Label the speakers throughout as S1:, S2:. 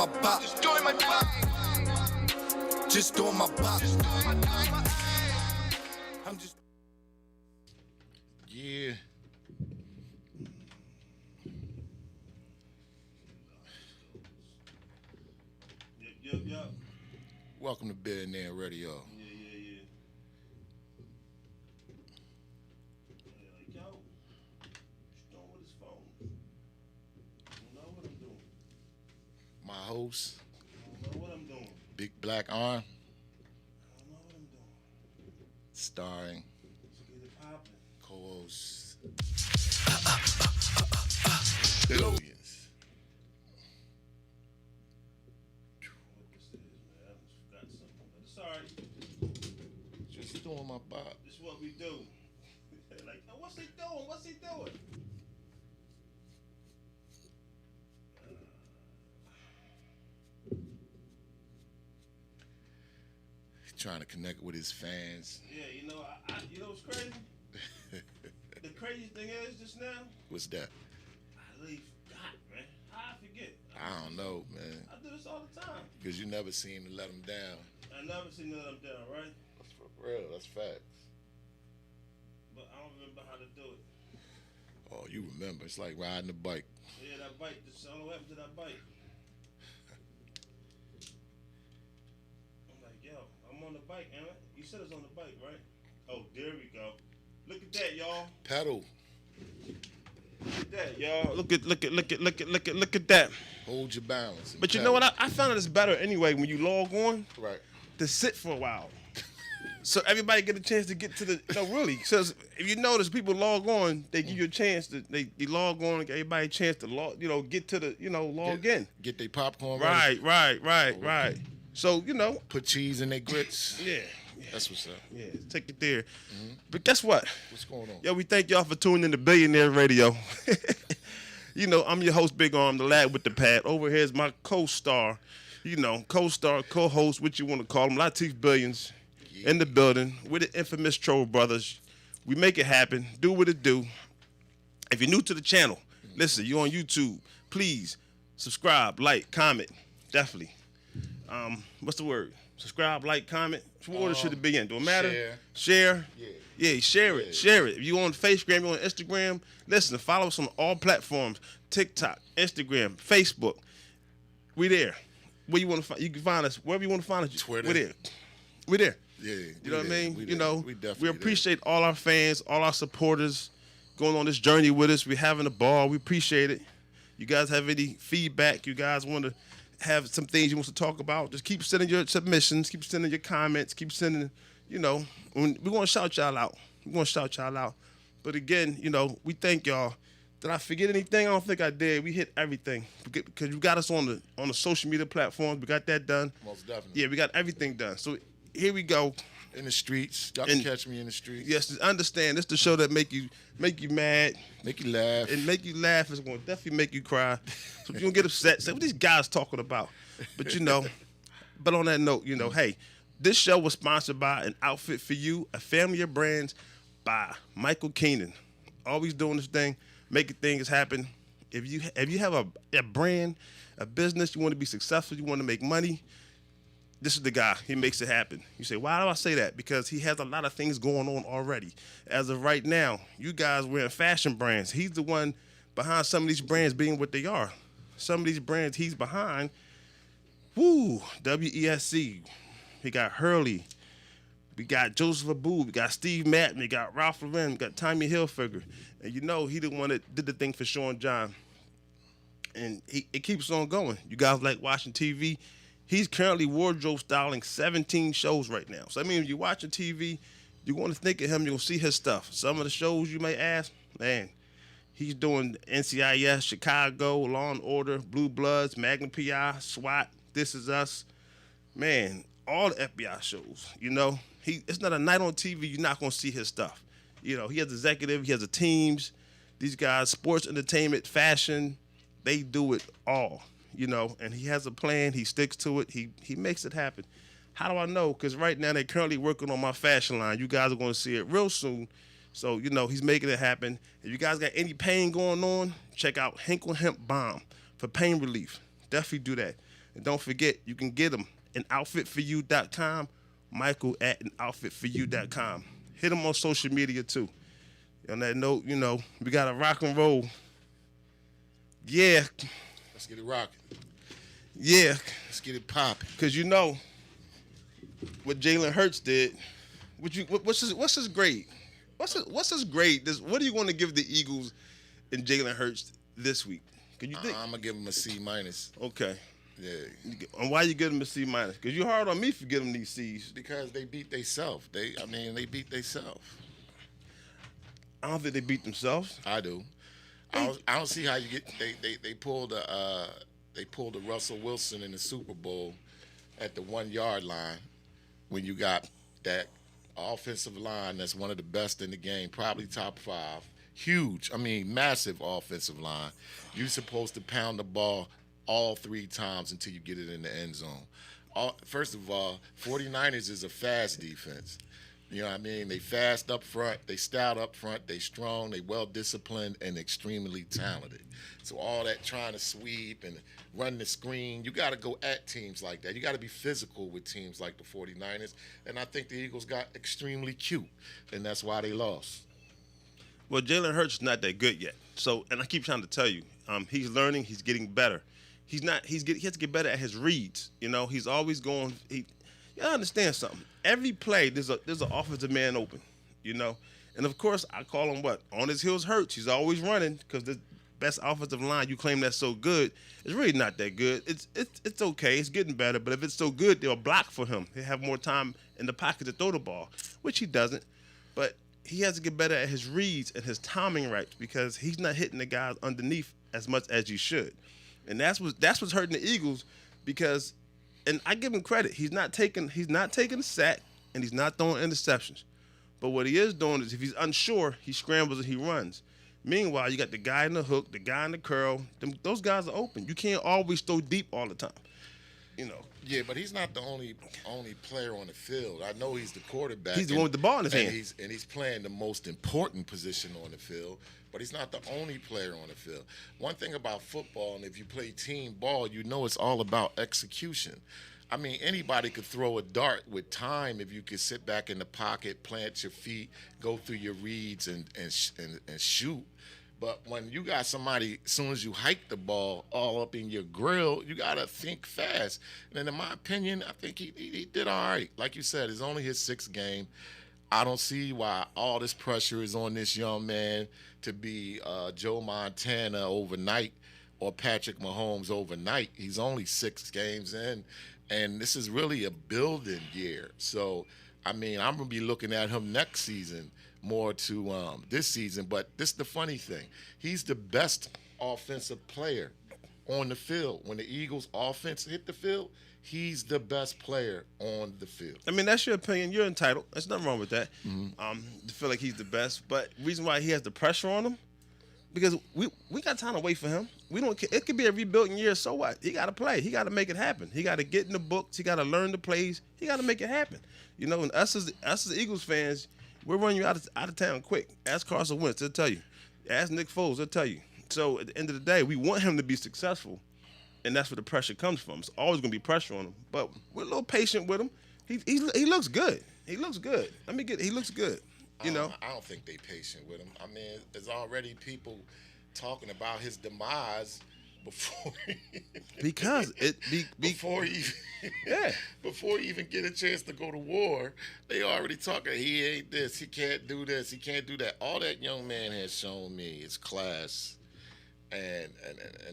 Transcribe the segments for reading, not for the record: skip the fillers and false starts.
S1: my bop. Just doing my bop. Just doing my bop. I'm just.
S2: Yeah.
S3: Yup.
S2: Welcome to Billionnear Radio.
S3: Yeah. Like, yo, what's doing with his phone? I don't know what I'm doing.
S2: My host,
S3: I don't know what I'm doing.
S2: Big Black Arm,
S3: I don't know what I'm doing.
S2: starring
S3: Let's get it poppin'.
S2: co-host Billions.
S3: What this is, man, I just forgot something. But it's alright.
S2: Just doing my bop.
S3: This is what we do. Like, oh, what's he doing? What's he doing?
S2: Trying to connect with his fans.
S3: Yeah, you know, you know what's crazy? The crazy thing is just now,
S2: What's that?
S3: I really forgot, man. How I forget?
S2: I don't know, man.
S3: I do this all the time.
S2: Because you never seem to let him down.
S3: I never seen none of them down, right?
S2: That's for real. That's facts.
S3: But I don't remember how to do it.
S2: Oh, you remember. It's like riding a bike.
S3: Yeah, that bike. I don't know what happened to that bike. I'm like, yo, I'm on the bike, Anna. You said it's on the bike, right? Oh, there we go. Look at that, y'all.
S2: Pedal.
S3: Look at that, y'all. Look at that.
S2: Hold your balance.
S3: But you know what? I found it is better anyway when you log on
S2: Right.
S3: to sit for a while. So everybody get a chance to get to the, no, really. So if you notice, people log on, they give you a chance to, they log on, and everybody a chance to log, get to the, log in.
S2: Get their popcorn ready.
S3: Right. So,
S2: Put cheese in their grits.
S3: yeah.
S2: That's what's up.
S3: Yeah, take it there. But guess what?
S2: What's going on?
S3: Yo, we thank y'all for tuning in to Billionaire Radio. I'm your host, Big Arm, the lad with the pad. Over here is my co-star, co-host, what you want to call him, Latif Billions, in the building with the infamous Troll Brothers. We make it happen. Do what it do. If you're new to the channel, listen, you're on YouTube, please subscribe, like, comment. Definitely. What's the word? Subscribe, like, comment. What order should it be in? Don't matter. Share. Yeah, share it. Share it. If you on Facebook, you on Instagram, listen, follow us on all platforms. TikTok, Instagram, Facebook. We there. Where you want to find? You can find us wherever you want to find us.
S2: Twitter.
S3: We there.
S2: Yeah.
S3: You know what I mean?
S2: We
S3: appreciate all our fans, all our supporters going on this journey with us. We're having a ball. We appreciate it. You guys have any feedback? You guys want to have some things you want to talk about? Just keep sending your submissions. Keep sending your comments. Keep sending, we're going to shout y'all out. But again, we thank y'all. Did I forget anything? I don't think I did. We hit everything because you got us on the social media platforms. We got that done.
S2: Most definitely.
S3: Yeah, we got everything done. So here we go.
S2: In the streets. Y'all can catch me in the streets.
S3: Yes, understand. This is the show that make you mad.
S2: Make you laugh.
S3: And make you laugh. It's going to definitely make you cry. So if you don't get upset, say what these guys talking about. But but on that note, hey, this show was sponsored by An Outfit for You, a family of brands by Michael Keenan. Always doing this thing, making things happen. If you have a brand, a business, you want to be successful, you want to make money, this is the guy. He makes it happen. You say, why do I say that? Because he has a lot of things going on already. As of right now, you guys wearing fashion brands. He's the one behind some of these brands being what they are. Some of these brands he's behind, WESC. We got Hurley. We got Joseph Abboud. We got Steve Madden. We got Ralph Lauren. We got Tommy Hilfiger. And he the one that did the thing for Sean John. And it keeps on going. You guys like watching TV. He's currently wardrobe styling 17 shows right now. So, when you're watching TV, you're going to think of him. You're going to see his stuff. Some of the shows you may ask, man, he's doing NCIS, Chicago, Law and Order, Blue Bloods, Magnum PI, SWAT, This Is Us. Man, all the FBI shows, It's not a night on TV you're not going to see his stuff. He has executive, he has the teams. These guys, sports, entertainment, fashion, they do it all. And he has a plan. He sticks to it. He makes it happen. How do I know? Because right now they're currently working on my fashion line. You guys are going to see it real soon. So, he's making it happen. If you guys got any pain going on, check out Hinkle Hemp Balm for pain relief. Definitely do that. And don't forget, you can get him at anoutfitforyou.com, Michael at anoutfitforyou.com. Hit him on social media, too. On that note, we got to rock and roll. Yeah.
S2: Let's get it rocking.
S3: Yeah.
S2: Let's get it popping.
S3: Because what Jalen Hurts did, what's his grade? What's his grade? What are you going to give the Eagles and Jalen Hurts this week? Can you think?
S2: I'm going to give him a C-.
S3: Okay.
S2: Yeah.
S3: And why you give him a C-? Because you're hard on me for giving these C's.
S2: Because they beat themselves. They beat themselves.
S3: I don't think they beat themselves.
S2: I do. I don't see how you get. They pulled a Russell Wilson in the Super Bowl at the 1 yard line when you got that offensive line that's one of the best in the game, probably top 5. Huge. Massive offensive line. You're supposed to pound the ball all 3 times until you get it in the end zone. First of all, 49ers is a fast defense. You know what I mean? They fast up front, they stout up front, they strong, they well-disciplined, and extremely talented. So all that trying to sweep and run the screen, you got to go at teams like that. You got to be physical with teams like the 49ers. And I think the Eagles got extremely cute, and that's why they lost.
S3: Well, Jalen Hurts is not that good yet. So, and I keep trying to tell you, he's learning, he's getting better. He has to get better at his reads. He's always going. You gotta understand something. Every play, there's an offensive man open. And of course, I call him what? On his heels Hurts. He's always running because the best offensive line you claim that's so good is really not that good. It's okay. It's getting better. But if it's so good, they'll block for him. He'll have more time in the pocket to throw the ball, which he doesn't. But he has to get better at his reads and his timing rights because he's not hitting the guys underneath as much as he should. And that's what's hurting the Eagles because, and I give him credit, he's not taking a sack and he's not throwing interceptions. But what he is doing is if he's unsure, he scrambles and he runs. Meanwhile, you got the guy in the hook, the guy in the curl. Those guys are open. You can't always throw deep all the time.
S2: Yeah, but he's not the only player on the field. I know he's the quarterback.
S3: He's the one with the ball in his hand.
S2: He's playing the most important position on the field, but he's not the only player on the field. One thing about football, and if you play team ball, it's all about execution. Anybody could throw a dart with time if you could sit back in the pocket, plant your feet, go through your reads, and shoot. But when you got somebody, as soon as you hike the ball all up in your grill, you got to think fast. And in my opinion, I think he did all right. Like you said, it's only his 6th game. I don't see why all this pressure is on this young man to be Joe Montana overnight or Patrick Mahomes overnight. He's only 6 games in, and this is really a building year. So, I'm going to be looking at him next season more to this season. But this is the funny thing. He's the best offensive player on the field. When the Eagles' offense hit the field, he's the best player on the field.
S3: That's your opinion. You're entitled. There's nothing wrong with that.
S2: Mm-hmm.
S3: To feel like he's the best. But the reason why he has the pressure on him, because we got time to wait for him. We don't. It could be a rebuilding year. So what? He got to play. He got to make it happen. He got to get in the books. He got to learn the plays. He got to make it happen. And us as Eagles fans, we're running you out of town quick. Ask Carson Wentz, they'll tell you. Ask Nick Foles, they'll tell you. So at the end of the day, we want him to be successful, and that's where the pressure comes from. It's always going to be pressure on him, but we're a little patient with him. He looks good. He looks good. He looks good.
S2: I don't think they patient with him. There's already people talking about his demise before before he even get a chance to go to war, they already talking. He ain't this. He can't do this. He can't do that. All that young man has shown me is class and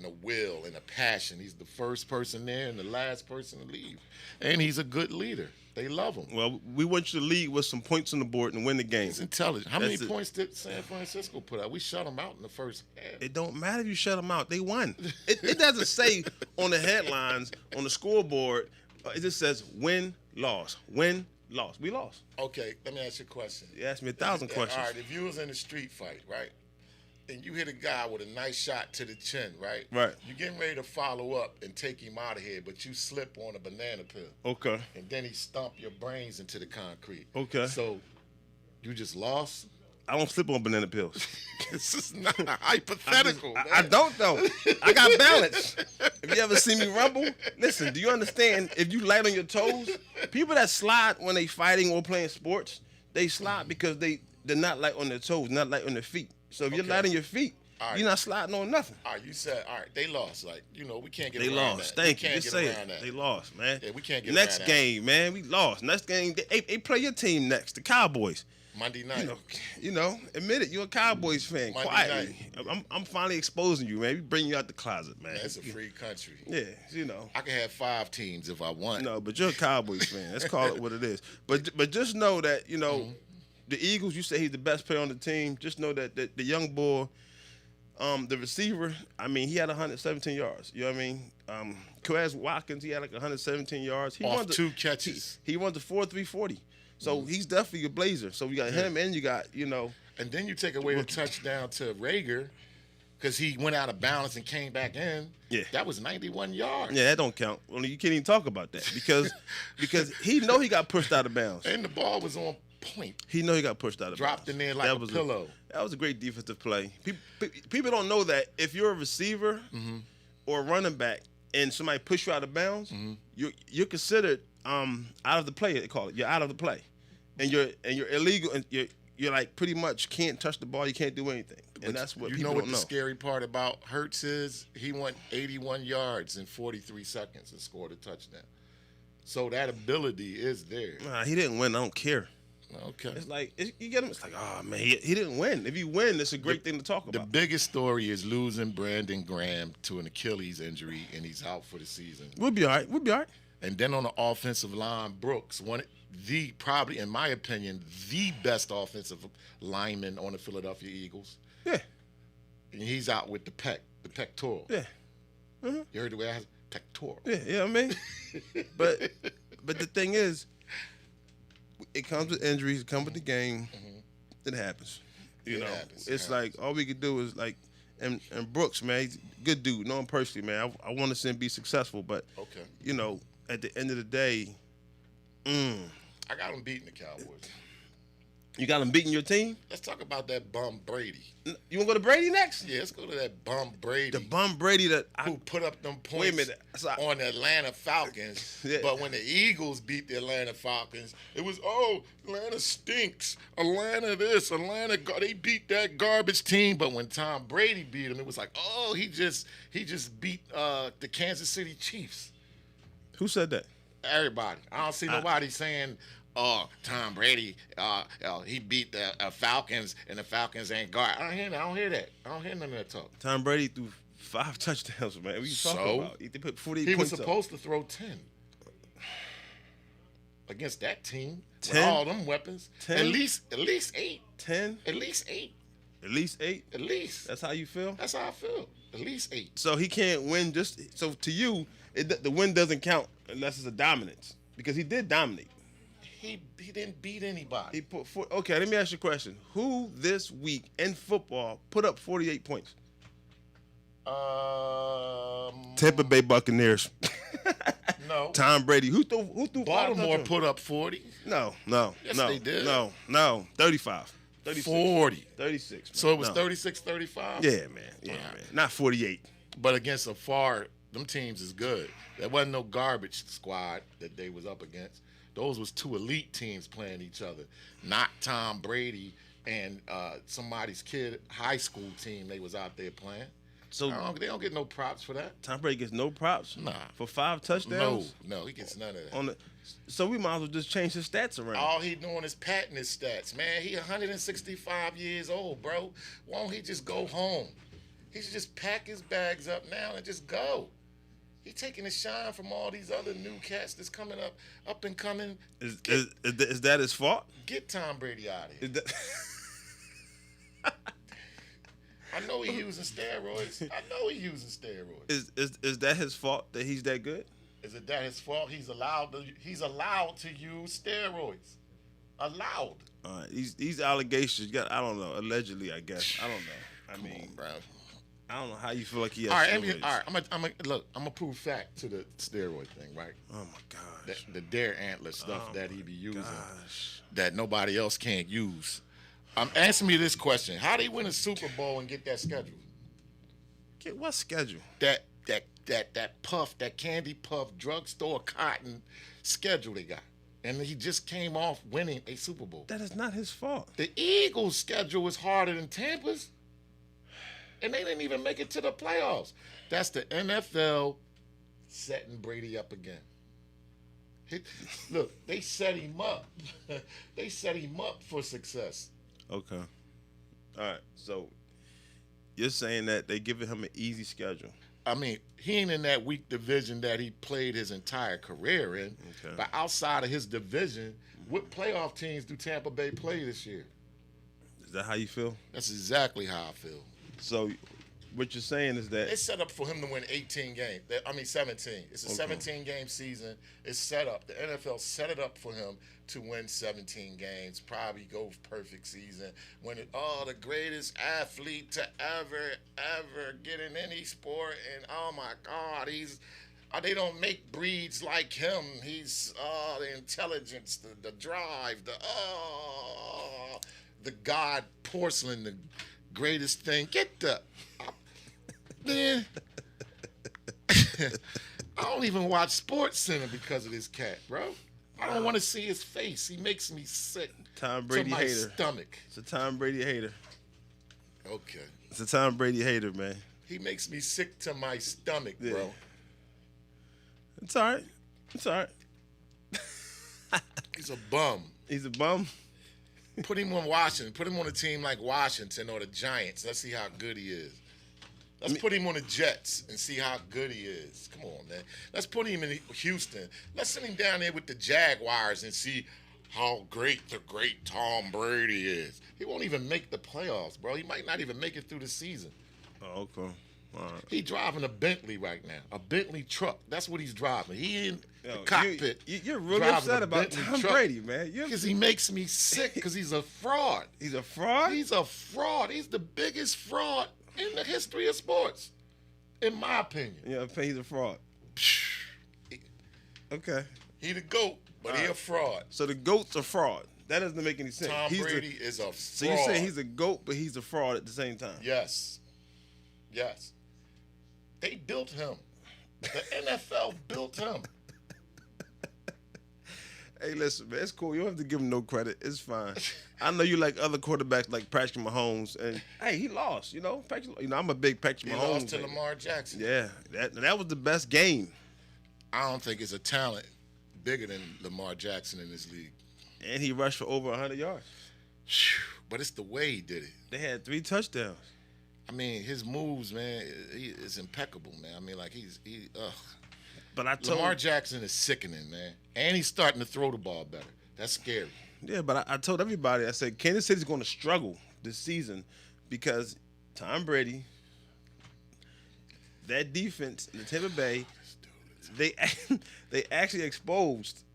S2: a will and a passion. He's the first person there and the last person to leave, and he's a good leader. They love him.
S3: Well, we want you to lead with some points on the board and win the game.
S2: He's intelligent. How many points did San Francisco put up? We shut them out in the first half.
S3: It don't matter if you shut them out. They won. It doesn't say on the headlines, on the scoreboard, it just says win, loss. Win, loss. We lost.
S2: Okay, let me ask you a question.
S3: You asked me 1,000 questions.
S2: All right, if you was in a street fight, right, and you hit a guy with a nice shot to the chin, right?
S3: Right.
S2: You're getting ready to follow up and take him out of here, but you slip on a banana peel.
S3: Okay.
S2: And then he stomp your brains into the concrete.
S3: Okay.
S2: So you just lost?
S3: I don't slip on banana pills.
S2: This is not hypothetical.
S3: I don't though. I got balance. If you ever see me rumble, listen. Do you understand? If you light on your toes, people that slide when they fighting or playing sports, they slide because they're not light on their toes, not light on their feet. So if you're light on your feet, you're not sliding on nothing.
S2: All right, you said, all right, they lost. Like, we can't get
S3: they
S2: around
S3: lost.
S2: that.
S3: Thank you.
S2: Can't
S3: Just
S2: get
S3: say
S2: around
S3: it.
S2: that.
S3: They lost, man.
S2: Yeah, we can't get
S3: next
S2: around
S3: game, man. We lost. Next game, they play your team next, the Cowboys.
S2: Monday night.
S3: Admit it. You're a Cowboys fan.
S2: Monday
S3: Quietly. I'm finally exposing you, man. We bring you out the closet, man.
S2: It's a free country.
S3: Yeah,
S2: I can have 5 teams if I want.
S3: No, but you're a Cowboys fan. Let's call it what it is. But just know that, the Eagles, you say he's the best player on the team. Just know that the young boy, the receiver, I mean, he had 117 yards. You know what I mean? Quez Watkins, he had like 117 yards. He
S2: Off 2 catches.
S3: He runs a 4.340. So he's definitely a blazer. So we got him and you got,
S2: And then you take away the touchdown to Rheee because he went out of balance and came back in.
S3: Yeah.
S2: That was 91 yards.
S3: Yeah, that don't count. Well, you can't even talk about that because he he got pushed out of bounds.
S2: And the ball was on point.
S3: He he got pushed out of
S2: Dropped
S3: bounds.
S2: in there like a pillow.
S3: That was a great defensive play. People don't know that if you're a receiver or a running back and somebody push you out of bounds, you're considered out of the play. They call it. You're out of the play, and you're illegal, and you're like pretty much can't touch the ball. You can't do anything, and that's what people don't know.
S2: You know what the scary part about Hurts is? He went 81 yards in 43 seconds and scored a touchdown. So that ability is there.
S3: Nah, he didn't win. I don't care.
S2: Okay.
S3: It's like you get him. It's like, oh man, he didn't win. If you win, it's a great thing to talk about.
S2: The biggest story is losing Brandon Graham to an Achilles injury, and he's out for the season.
S3: We'll be all right.
S2: And then on the offensive line, Brooks, probably in my opinion, the best offensive lineman on the Philadelphia Eagles.
S3: Yeah.
S2: And he's out with the pectoral.
S3: Yeah. Mm-hmm.
S2: You heard the way I said pectoral.
S3: Yeah, I mean, but the thing is, it comes with injuries. It comes with the game. It happens. You know, it's like all we could do is like, and Brooks, man, he's a good dude. Know him personally, man. I want to see him be successful, but at the end of the day,
S2: I got him beating the Cowboys.
S3: You got him beating your team?
S2: Let's talk about that bum Brady.
S3: You want to go to Brady next?
S2: Yeah, let's go to that bum Brady.
S3: The bum Brady
S2: who put up them points on the Atlanta Falcons. Yeah. But when the Eagles beat the Atlanta Falcons, it was, Atlanta stinks. Atlanta this, Atlanta, they beat that garbage team. But when Tom Brady beat them, it was like, he just beat the Kansas City Chiefs.
S3: Who said that?
S2: Everybody. I don't see nobody saying, Tom Brady, he beat the Falcons, and the Falcons ain't guard. I don't hear that. I don't hear none of that talk.
S3: Tom Brady threw 5 touchdowns, man. What are you talking about? They put 48
S2: he
S3: points
S2: was supposed to throw 10 against that team
S3: 10?
S2: with all them weapons.
S3: 10?
S2: At least 8.
S3: 10?
S2: At least 8.
S3: At least 8?
S2: At least.
S3: That's how you feel?
S2: That's how I feel. At least 8.
S3: So he can't win so to you, the win doesn't count unless it's a dominance because he did dominate.
S2: He didn't beat anybody.
S3: He put okay, let me ask you a question. Who this week in football put up 48 points? Tampa Bay Buccaneers.
S2: No.
S3: Tom Brady. Who threw
S2: Baltimore put up 40?
S3: No.
S2: Yes, they did.
S3: No. 35. 36.
S2: 40.
S3: 36. Man.
S2: So it was 36-35?
S3: Yeah, man. Yeah, man. Not 48.
S2: But against them teams is good. There wasn't no garbage squad that they was up against. Those was 2 elite teams playing each other, not Tom Brady and somebody's kid high school team they was out there playing. So they don't get no props for that.
S3: Tom Brady gets no props?
S2: Nah.
S3: For 5 touchdowns?
S2: No, he gets none of that.
S3: So we might as well just change his stats around.
S2: All he doing is patting his stats, man. He 165 years old, bro. Why don't he just go home? He should just pack his bags up now and just go. He taking the shine from all these other new cats that's coming up and coming.
S3: Is that his fault?
S2: Get Tom Brady out of here. I know he using steroids.
S3: Is that his fault that he's that good?
S2: Is it that his fault? He's allowed to use steroids. Allowed.
S3: All right, these allegations. I don't know. Allegedly, I guess. I don't know.
S2: Come on, bro.
S3: I don't know how you feel like he has steroids.
S2: All right. I'm a prove fact to the steroid thing, right?
S3: Oh my gosh.
S2: The dare antler stuff that he be using that nobody else can't use. I'm asking me this question: how they win a Super Bowl and get that schedule?
S3: Get what schedule?
S2: That candy puff drugstore cotton schedule they got, and he just came off winning a Super Bowl.
S3: That is not his fault.
S2: The Eagles' schedule was harder than Tampa's, and they didn't even make it to the playoffs. That's the NFL setting Brady up again. Look, they set him up. They set him up for success.
S3: Okay. All right. So you're saying that they giving him an easy schedule.
S2: I mean, he ain't in that weak division that he played his entire career in.
S3: Okay.
S2: But outside of his division, what playoff teams do Tampa Bay play this year?
S3: Is that how you feel?
S2: That's exactly how I feel.
S3: So what you're saying is that
S2: It's set up for him to win 18 games. 17. It's a 17-game season. It's set up. The NFL set it up for him to win 17 games, probably go perfect season, win it. Oh, the greatest athlete to ever get in any sport. And, oh, my God, they don't make breeds like him. He's, the intelligence, the drive, the God porcelain, the greatest thing. Get the... Man, I don't even watch Sports Center because of this cat, bro. I don't want to see his face. He makes me sick.
S3: Tom Brady
S2: to my
S3: hater.
S2: Stomach.
S3: It's a Tom Brady hater.
S2: Okay.
S3: It's a Tom Brady hater, man.
S2: He makes me sick to my stomach,
S3: Yeah.
S2: bro.
S3: It's all right. It's all right.
S2: He's a bum.
S3: He's a bum.
S2: Put him on Washington. Put him on a team like Washington or the Giants. Let's see how good he is. Let's put him on the Jets and see how good he is. Come on, man. Let's put him in Houston. Let's send him down there with the Jaguars and see how great the great Tom Brady is. He won't even make the playoffs, bro. He might not even make it through the season.
S3: Oh, okay. All right.
S2: He's driving a Bentley right now, a Bentley truck. That's what he's driving. He in the cockpit.
S3: You're really
S2: driving
S3: upset
S2: a
S3: about
S2: Bentley
S3: Tom
S2: truck
S3: Brady, man.
S2: because he makes me sick because he's a fraud.
S3: He's a fraud?
S2: He's a fraud. He's the biggest fraud in the history of sports, in my opinion.
S3: Yeah, he's a fraud. Okay.
S2: He the GOAT, but he a fraud.
S3: So the GOAT's a fraud. That doesn't make any sense.
S2: Tom Brady is a fraud.
S3: So you're saying he's a GOAT, but he's a fraud at the same time?
S2: Yes. Yes. They built him. The NFL built him.
S3: Hey, listen, man, it's cool. You don't have to give him no credit. It's fine. I know you like other quarterbacks like Patrick Mahomes, and hey, he lost. You know, I'm a big Patrick
S2: He
S3: Mahomes.
S2: lost to
S3: fan.
S2: Lamar Jackson.
S3: Yeah, that was the best game.
S2: I don't think it's a talent bigger than Lamar Jackson in this league.
S3: And he rushed for over 100 yards.
S2: But it's the way he did it.
S3: They had 3 touchdowns.
S2: I mean, his moves, man, he is impeccable, man. I mean, like
S3: But I told
S2: Lamar Jackson is sickening, man, and he's starting to throw the ball better. That's scary.
S3: Yeah, but I told everybody, I said Kansas City's going to struggle this season because Tom Brady, that defense in the Tampa Bay, they actually exposed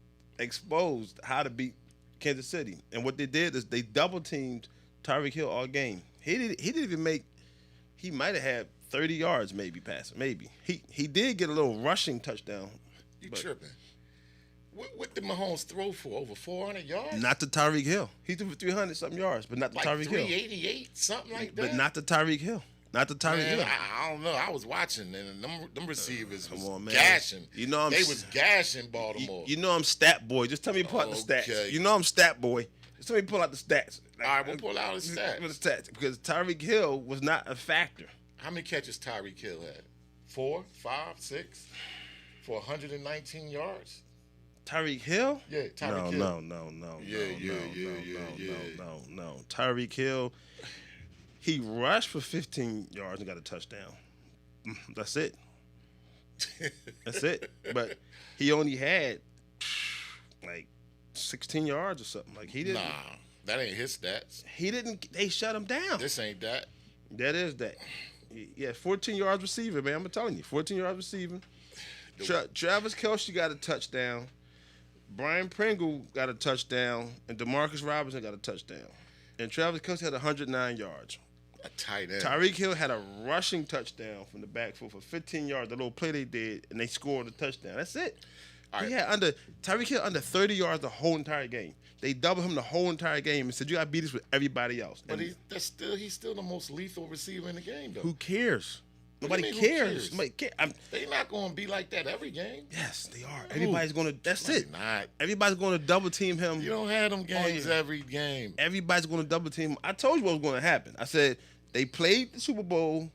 S3: how to beat Kansas City. And what they did is they double teamed Tyreek Hill all game. He didn't even make. He might have had 30 yards maybe passing. Maybe he did get a little rushing touchdown.
S2: You tripping? What did Mahomes throw for? Over 400 yards?
S3: Not to Tyreek Hill. He threw for 300 something yards, but not to
S2: Like
S3: Tyreek Hill.
S2: 388, something like that.
S3: But not to Tyreek Hill. Not to Tyreek
S2: Man,
S3: Hill.
S2: I don't know. I was watching, and them receivers was
S3: Come on, man.
S2: gashing.
S3: You know
S2: they was gashing Baltimore.
S3: You know I'm stat boy. Just tell me to pull out the
S2: Okay.
S3: stats. You know I'm stat boy. Just tell me to pull out the stats.
S2: All right, we'll pull out the stats.
S3: The stats. Because Tyreek Hill was not a factor.
S2: How many catches Tyreek Hill had? 4, 5, 6 for 119 yards?
S3: Tyreek Hill?
S2: Yeah, Tyreek Hill.
S3: No. Tyreek Hill, he rushed for 15 yards and got a touchdown. That's it. That's it. But he only had like 16 yards or something. Like he didn't.
S2: Nah, that ain't his stats.
S3: He didn't. They shut him down.
S2: This ain't that.
S3: That is that. Yeah, 14 yards receiving, man. I'm telling you, 14 yards receiving. Travis Kelce got a touchdown. Brian Pringle got a touchdown, and DeMarcus Robinson got a touchdown. And Travis Kelce had 109 yards.
S2: A tight end.
S3: Tyreek Hill had a rushing touchdown from the backfield for 15 yards. The little play they did, and they scored a touchdown. That's it.
S2: All right.
S3: Tyreek Hill under 30 yards the whole entire game. They doubled him the whole entire game and said, you got to beat this with everybody else.
S2: But
S3: And
S2: he's still the most lethal receiver in the game, though.
S3: who cares?
S2: What do
S3: Nobody
S2: you mean, who
S3: cares.
S2: cares?
S3: Nobody cares.
S2: They're not going to be like that every game.
S3: Yes, they are. Everybody's going to. That's
S2: No,
S3: it.
S2: they're not.
S3: Everybody's going to double team him.
S2: You don't have them games
S3: yeah.
S2: every game.
S3: Everybody's going to double team him. I told you what was going to happen. I said they played the Super Bowl.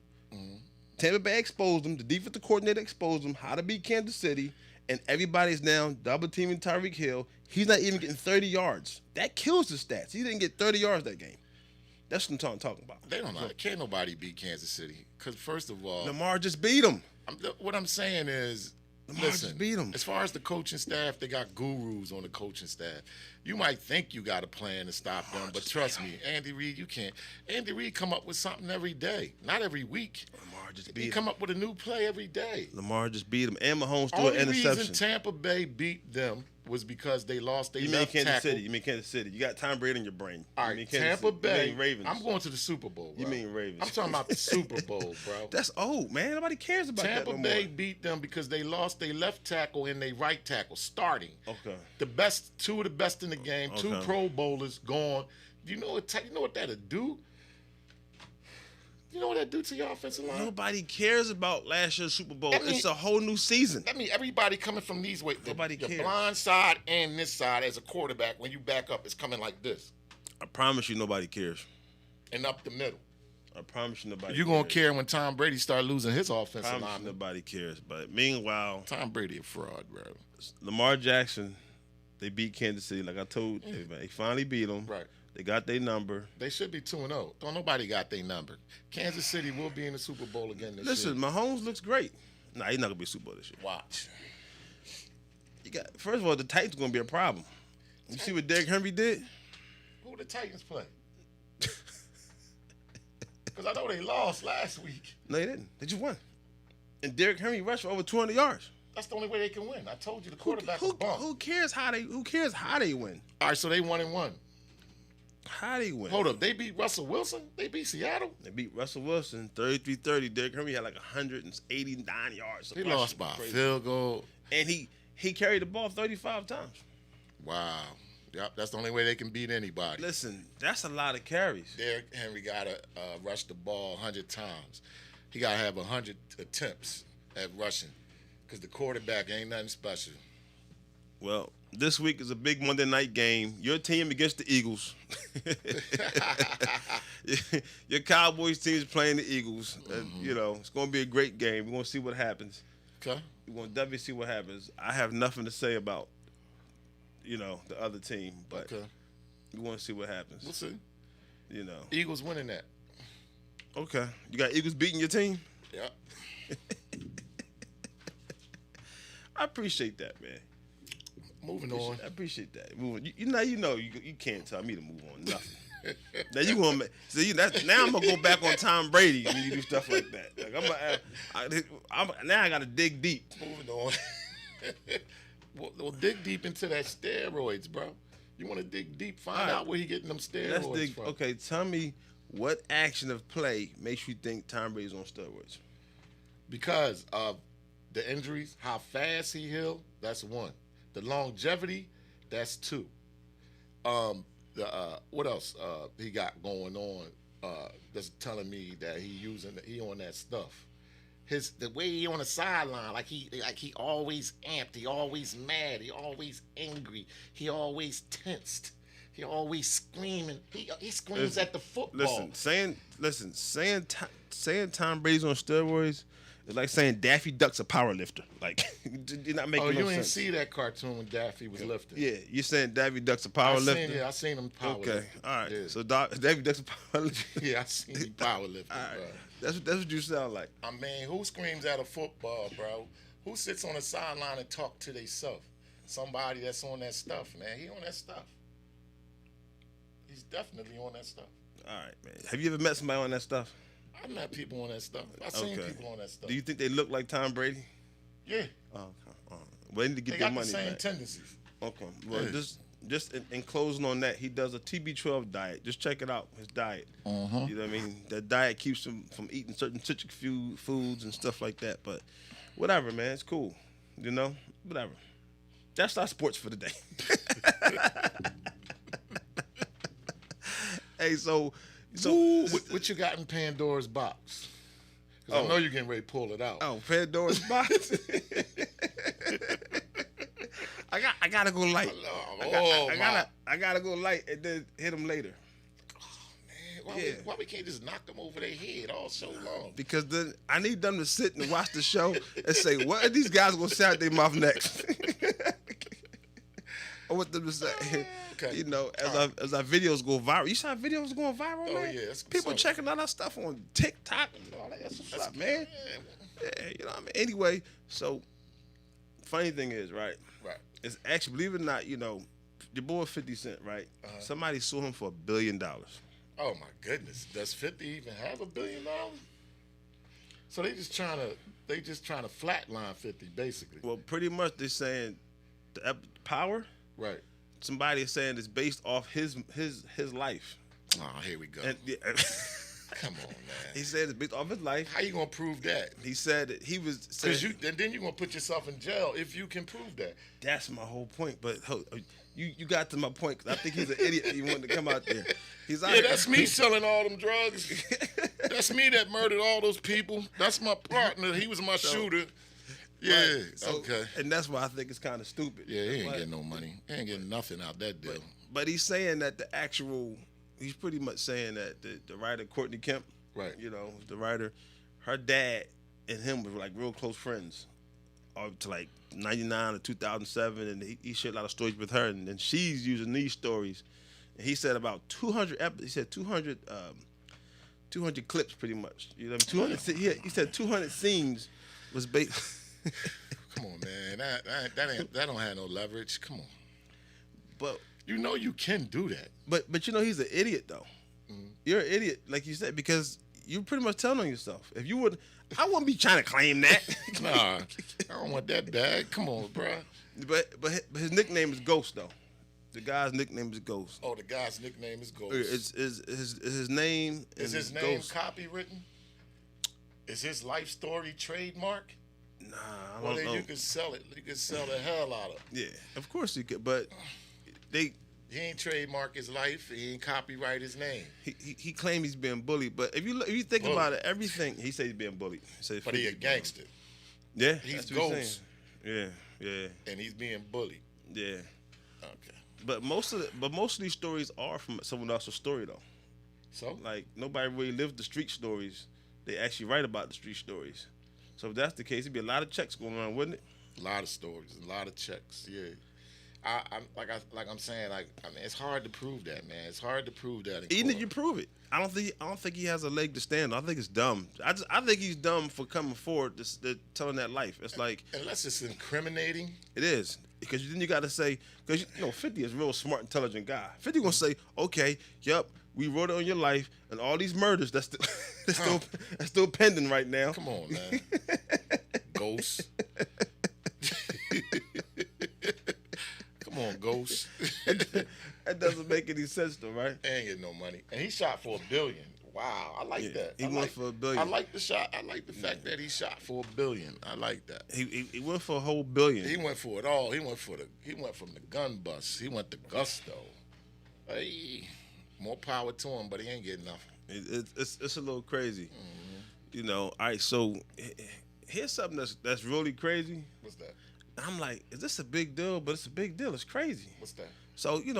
S3: Tampa Bay exposed them. The defensive coordinator exposed them. How to beat Kansas City. And everybody's now double teaming Tyreek Hill. He's not even getting 30 yards. That kills the stats. He didn't get 30 yards that game. That's what I'm talking about.
S2: They don't know. Can't nobody beat Kansas City. Because, first of all,
S3: Lamar just beat him.
S2: what I'm saying is,
S3: Lamar
S2: listen,
S3: just beat him.
S2: as far as the coaching staff, they got gurus on the coaching staff. You might think you got a plan to stop them, but trust me, Andy Reid, you can't. Andy Reid come up with something every day, not every week.
S3: Lamar just
S2: He
S3: beat him.
S2: come up with a new play every day.
S3: Lamar just beat him. And Mahomes threw an
S2: Only reason
S3: interception.
S2: Tampa Bay beat them was because they lost their
S3: You mean
S2: left
S3: Kansas
S2: tackle.
S3: City. You mean Kansas City. You got Tom Brady in your brain.
S2: All
S3: You
S2: right,
S3: mean Kansas
S2: Tampa
S3: City.
S2: Bay.
S3: You mean Ravens.
S2: I'm going to the Super Bowl, bro.
S3: You mean Ravens.
S2: I'm talking about the Super Bowl, bro.
S3: That's old, man. Nobody cares about that
S2: Tampa
S3: no
S2: Bay
S3: more.
S2: beat them because they lost their left tackle and their right tackle starting.
S3: Okay.
S2: The best, two of the best in the game, two
S3: Okay.
S2: Pro Bowlers gone. You know what that'll do? You know what that do to your offensive line?
S3: Nobody cares about last year's Super Bowl.
S2: That mean-
S3: It's a whole new season.
S2: That means everybody coming from these ways.
S3: Nobody
S2: the
S3: cares.
S2: blind side and this side as a quarterback, when you back up, it's coming like this
S3: I promise you nobody cares.
S2: and up the middle.
S3: I promise you nobody
S2: You're
S3: cares.
S2: going to care when Tom Brady start losing his
S3: I
S2: offensive
S3: promise you
S2: line.
S3: nobody cares. But meanwhile,
S2: Tom Brady a fraud, bro.
S3: Lamar Jackson, they beat Kansas City. Like I told you, they finally beat them.
S2: Right.
S3: They got their number.
S2: They should be 2-0. Don't nobody got their number. Kansas City will be in the Super Bowl again this
S3: Listen,
S2: year.
S3: Mahomes looks great. Nah, he's not gonna be a Super Bowl this year.
S2: Watch.
S3: You got first of all, the Titans gonna be a problem. You see what Derrick Henry did?
S2: Who the Titans play? Because I know they lost last week.
S3: No, they didn't. They just won. And Derrick Henry rushed for over 200 yards.
S2: That's the only way they can win. I told you the quarterback
S3: Who
S2: was bum.
S3: who cares how they win?
S2: All right, so they 1-1.
S3: How they win?
S2: Hold up, they beat Russell Wilson? They beat Seattle?
S3: They beat Russell Wilson 33-30. Derrick Henry had like 189 yards.
S2: They lost by a
S3: Crazy.
S2: field goal.
S3: And he carried the ball 35 times.
S2: Wow. Yep, that's the only way they can beat anybody.
S3: Listen, that's a lot of carries.
S2: Derrick Henry got to rush the ball 100 times. He got to have 100 attempts at rushing because the quarterback ain't nothing special.
S3: Well, this week is a big Monday night game. Your team against the Eagles. Your Cowboys team is playing the Eagles. You know, it's going to be a great game. We're going to see what happens.
S2: Okay.
S3: We're going to definitely see what happens. I have nothing to say about, the other team, but
S2: Okay.
S3: we want to see what happens.
S2: We'll see.
S3: You know.
S2: Eagles winning that.
S3: Okay. You got Eagles beating your team?
S2: Yep.
S3: I appreciate that, man.
S2: Moving on.
S3: I appreciate that. Moving. You can't tell me to move on. Nothing. Now you gonna see now I'm gonna go back on Tom Brady when you do stuff like that. Like now I gotta dig deep.
S2: Moving on. Well, dig deep into that steroids, bro. You want to dig deep, find out where he getting them steroids from.
S3: Okay, tell me what action of play makes you think Tom Brady's on steroids?
S2: Because of the injuries, how fast he healed, that's one. The longevity, that's two. What else he got going on that's telling me that he on that stuff. The way he on the sideline, like he always amped, he always mad, he always angry, he always tensed, he always screaming. He screams at the football.
S3: Saying Tom Brady's on steroids is like saying Daffy Duck's a power lifter. Like you're not making no sense.
S2: Oh, you ain't see that cartoon when Daffy was lifting?
S3: Yeah, you're saying Daffy Duck's a power lifter?
S2: I seen him power
S3: Okay,
S2: lifting.
S3: all right.
S2: Yeah.
S3: So Daffy Duck's a power lifter.
S2: Yeah, I seen him power lifting,
S3: All right.
S2: bro.
S3: That's what you sound like.
S2: I mean, who screams at a football, bro? Who sits on the sideline and talk to themselves? Somebody that's on that stuff, man. He on that stuff. He's definitely on that stuff.
S3: All right, man. Have you ever met somebody on that stuff?
S2: I met people on that stuff. I seen people on that stuff.
S3: Do you think they look like Tom Brady?
S2: Yeah.
S3: Oh, okay. All right. Well, they need to get
S2: They
S3: their
S2: got the
S3: money
S2: same
S3: back.
S2: tendencies.
S3: Okay. Well,
S2: Yeah.
S3: just in closing on that, he does a TB12 diet. Just check it out, his diet.
S2: Uh-huh.
S3: You know what I mean? That diet keeps him from eating certain citric foods and stuff like that. But whatever, man. It's cool. Whatever. That's our sports for the day. Hey, so
S2: what you got in Pandora's box? 'Cause I know you're getting ready to pull it out.
S3: Oh, Pandora's box. I gotta go light. I gotta go light and then hit them later.
S2: Why we can't just knock them over their head all so long?
S3: Because then I need them to sit and watch the show and say, what are these guys gonna say out their mouth next? I want them to say,
S2: Okay.
S3: you know, as our videos go viral. You saw videos going viral,
S2: Oh,
S3: man?
S2: yeah, that's
S3: People
S2: so-
S3: checking out our stuff on TikTok and all that. That's what's up, man. Yeah, you know what I mean? Anyway, so funny thing is, right?
S2: Right.
S3: It's actually, believe it or not, you know, your boy 50 Cent, right? Somebody sued him for $1 billion.
S2: Oh my goodness. Does 50 even have $1 billion? So they just trying to flatline 50 basically.
S3: Well, pretty much they're saying the power.
S2: Right.
S3: Somebody is saying it's based off his life.
S2: Oh, here we go.
S3: And
S2: Come on, man.
S3: he said it's based off his life.
S2: How you gonna prove that?
S3: He said that he was
S2: Because then you're gonna put yourself in jail if you can prove that.
S3: That's my whole point. But you got to my point because I think he's an idiot. He wanted to come out there. He's out
S2: Yeah, that's me selling all them drugs. That's me that murdered all those people. That's my partner. He was my shooter. Yeah.
S3: Right. So,
S2: okay.
S3: And that's why I think it's kind of stupid.
S2: Yeah, he ain't getting no money. He ain't getting nothing out that deal.
S3: But he's saying that he's pretty much saying that the writer Courtney Kemp,
S2: Right.
S3: you know, the writer, her dad and him were like real close friends up to like 99 or 2007, and he shared a lot of stories with her, and then she's using these stories. And he said about 200 clips pretty much. You know, 200. He said 200 scenes was based.
S2: Come on, man. That don't have no leverage. Come on.
S3: But
S2: You know you can do that.
S3: But you know he's an idiot though. You're an idiot, like you said, because you're pretty much telling on yourself. If you would, I wouldn't be trying to claim that.
S2: Nah, I don't want that bad. Come on, bro.
S3: But his nickname is Ghost though. The guy's nickname is Ghost.
S2: Oh, the guy's nickname is Ghost.
S3: His name
S2: Is his name
S3: Ghost.
S2: copywritten? Is his life story trademark?
S3: Nah, I
S2: Well,
S3: don't
S2: then
S3: know.
S2: you can sell it. You can sell the hell out of it.
S3: Yeah, of course you could, but
S2: He ain't trademark his life. He ain't copyright his name.
S3: he claimed he's being bullied. But if you think
S2: Bullied.
S3: about it, everything he said he's being bullied. He said
S2: But he a
S3: 50
S2: gangster,
S3: Yeah,
S2: He's
S3: that's what he's
S2: Ghost.
S3: saying. Yeah,
S2: and he's being bullied.
S3: yeah.
S2: Okay.
S3: But most of these stories are from someone else's story though.
S2: So
S3: Like nobody really lived the street stories. They actually write about the street stories. So if that's the case, it'd be a lot of checks going on, wouldn't it?
S2: a lot of stories, a lot of checks. Yeah. I'm saying, I mean, it's hard to prove that, man. It's hard to prove that.
S3: Even if you prove it, I don't think he has a leg to stand on. I think it's dumb. I think he's dumb for coming forward to telling that life. It's like
S2: unless it's incriminating.
S3: it is because then you got to say because 50 is a real smart, intelligent guy. 50 gonna say, okay, yep, we wrote it on your life and all these murders that's still pending right now.
S2: Come on, man. Ghost. Come on, Ghost.
S3: That doesn't make any sense though, right?
S2: Ain't getting no money. And he shot for $1 billion. Wow, I like that.
S3: He went for $1 billion.
S2: I like the shot. I like the fact that he shot for $1 billion. I like that.
S3: He went for a whole $1 billion.
S2: He went for it all. He went from the gun bust. He went to gusto. Hey, more power to him, but he ain't getting nothing.
S3: It's a little crazy. All right, so here's something that's really crazy.
S2: What's that?
S3: I'm like, is this a big deal? But it's a big deal. It's crazy.
S2: What's that?
S3: So, you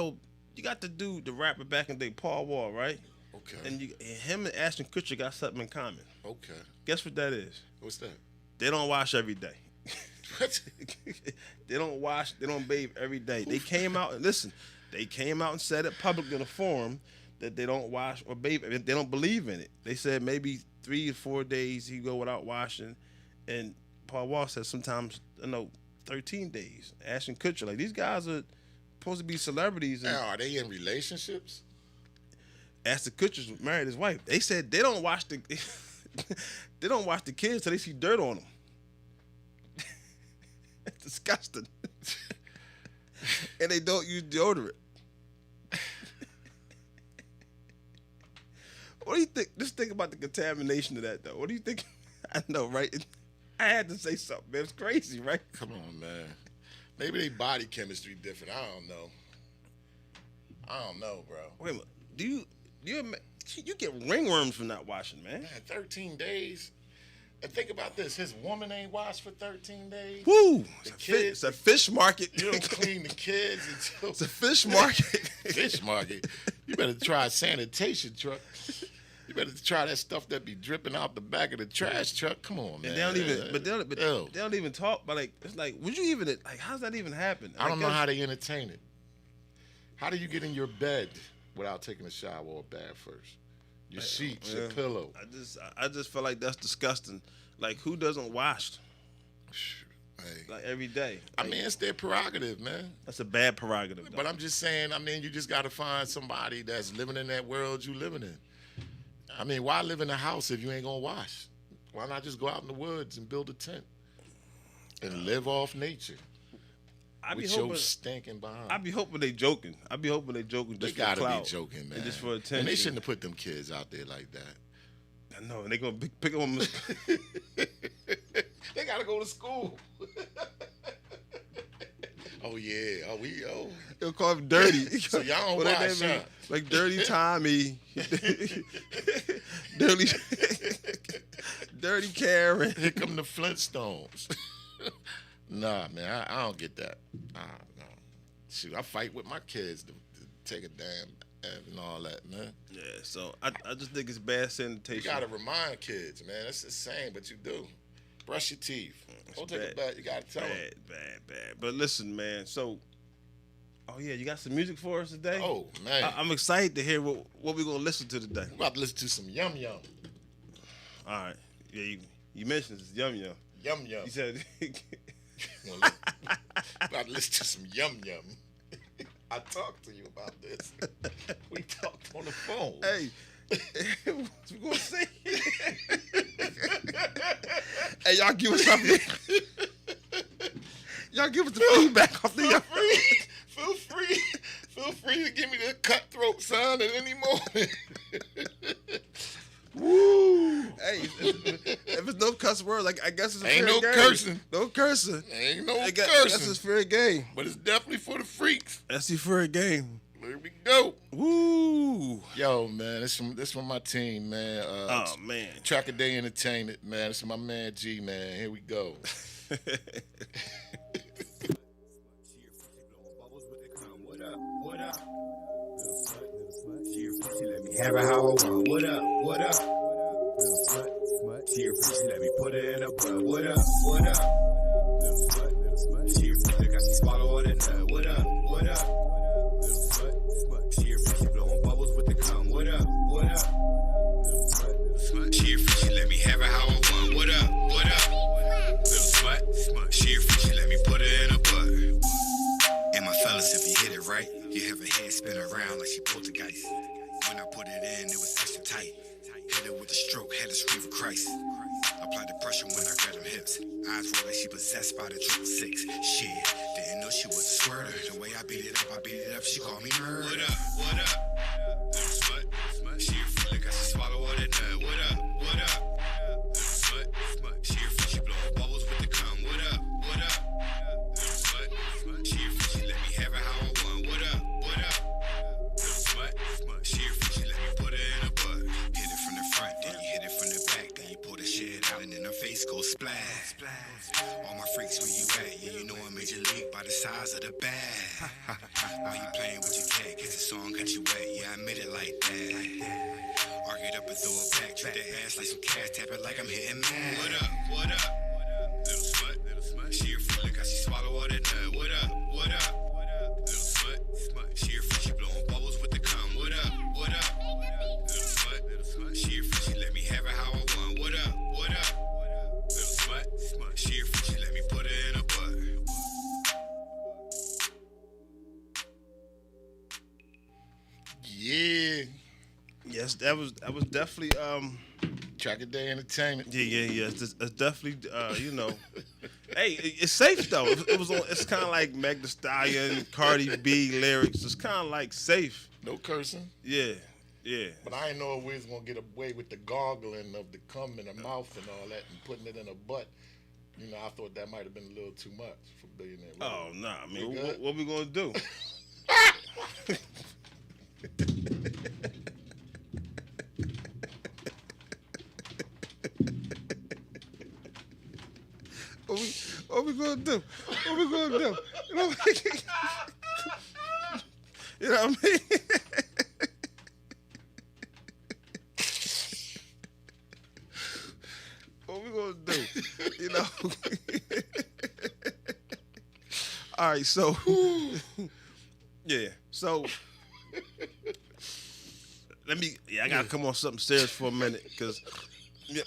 S3: got the rapper back in the day, Paul Wall, right?
S2: Okay.
S3: And him and Ashton Kutcher got something in common.
S2: Okay.
S3: Guess what that is?
S2: What's that?
S3: They don't wash every day.
S2: What?
S3: They don't wash, they don't bathe every day. They came out and said it publicly in a forum that they don't wash or bathe. They don't believe in it. They said maybe 3 or 4 days he go without washing. And Paul Wall said sometimes, 13 days. Ashton Kutcher, like these guys are supposed to be celebrities. And
S2: Now, are they in relationships?
S3: Ashton Kutcher's married his wife. They said they don't wash the they don't wash the kids till they see dirt on them. That's disgusting. And they don't use deodorant. What do you think? Just think about the contamination of that, though. What do you think? I know, right? I had to say something, man. It's crazy, right?
S2: Come on, man. Maybe they body chemistry different. I don't know, bro.
S3: Wait a minute. Do you get ringworms from not washing, man?
S2: Man, 13 days. And think about this. His woman ain't washed for 13 days.
S3: Woo!
S2: It's
S3: a fish market.
S2: You don't clean the kids until...
S3: It's a fish market.
S2: Fish market. You better try a sanitation truck. You better try that stuff that be dripping out the back of the trash truck. Come on, man.
S3: And they don't even talk. But like, it's like, would you even like? How's that even happen?
S2: I don't know how they entertain it. How do you get in your bed without taking a shower or a bath first? Your sheets, your pillow.
S3: I just feel like that's disgusting. Like, who doesn't wash?
S2: Hey.
S3: Like every day.
S2: I mean, it's their prerogative, man.
S3: That's a bad prerogative.
S2: But I'm just saying, I mean, you just got to find somebody that's living in that world you living in. I mean, why live in a house if you ain't gonna wash? Why not just go out in the woods and build a tent and live off nature? With your stinking behind.
S3: I be hoping they joking. Just
S2: they
S3: gotta
S2: be joking, man.
S3: And just for attention.
S2: And they shouldn't have put them kids out there like that.
S3: I know, and they gonna pick them.
S2: They gotta go to school. Oh yeah.
S3: They'll call him Dirty.
S2: So y'all don't wash, huh?
S3: Like Dirty Tommy. Dirty Karen.
S2: Here come the Flintstones. Nah, man, I don't get that. No. Shoot, I fight with my kids to take a damn bath and all that, man.
S3: Yeah, so I just think it's bad sanitation.
S2: You gotta remind kids, man. It's the same, but you do. Brush your teeth. Don't take a bath. You gotta tell them.
S3: Bad. But listen, man. So, oh yeah, you got some music for us today?
S2: Oh man,
S3: I'm excited to hear what we're gonna listen to today.
S2: We're about to listen to some Yum Yum.
S3: All right. Yeah, you mentioned this Yum Yum.
S2: Yum Yum.
S3: You said.
S2: About to listen to some Yum Yum. I talked to you about this. We talked on the phone.
S3: Hey, what you gonna say? Hey, y'all give us something. Y'all give us the feedback off the
S2: Feel free to give me the cutthroat sign at any moment.
S3: Woo! Hey, if it's no cuss words, like I guess it's a
S2: ain't
S3: fair
S2: no
S3: game.
S2: cursing.
S3: No cursing.
S2: Ain't no cursing.
S3: That's a fair game.
S2: But it's definitely for the freaks.
S3: That's the fair game.
S2: There we go.
S3: Woo!
S2: Yo, man, this from my team, man.
S3: Oh man,
S2: Track of Day Entertainment, man. This is my man G, man. Here we go.
S1: What up? She let me have it how I want. What up? Little slut. She let me put it in a butt. What up? Little slut. She got she swallow all that nut. What up? Little slut. She blowing bubbles with the cum. What up? Little slut. She let me have it how I want. What up? Little slut. She let me put it in a butt. And my fellas, if you hit it right, you have a head spin around like she poltergeist. When I put it in, it was extra tight. Hit her with a stroke, had to scream for Christ. Applied the pressure when I grabbed them hips. Eyes roll like she possessed by the 666. Shit, didn't know she was a squirter. The way I beat it up, she called me murder. What up? Little slut. She a freak, like I should swallow all that nut. What up? Little slut. She a freak, she blowing bubbles with the cum. What up? Little slut. She a freak, she let me have it how I want. What up? Little slut. She a freak, she let me put it in a butt. Hit it from the front, then you hit it from the back, then you pull the shit out, and then her face goes splash. All my freaks, where you at? Yeah, you know I'm Major League by the size of the bag. Why you playing with your cat? Cause the song got you wet, yeah, I made it like that. Argued up and throw it back, treat that ass like some cash, tap it like I'm hitting mad. What up? Little slut. She a freak, like I she swallow all that nut. What up? Little slut. She a freak, she blowing bubbles with the cum. What up? Little slut. She a freak, she let me have it how I want. What up? Little slut. She a freak, she let me put it in a butt.
S2: Yeah.
S3: Yes, that was definitely
S2: Track of Day Entertainment.
S3: Yeah. It's definitely Hey, it's safe though. It's kind of like Meg Thee Stallion, Cardi B lyrics. It's kind of like safe.
S2: No cursing.
S3: Yeah.
S2: But I didn't know we was gonna get away with the gargling of the cum in the mouth and all that, and putting it in a butt. You know, I thought that might have been a little too much for Billionaire Radio.
S3: Oh, nah. I mean,
S2: We good?
S3: what we going to do? What we going to do? What we going to do? You know what I mean? What we gonna do? You know? All right, so yeah, so I gotta come on something serious for a minute, cause yeah.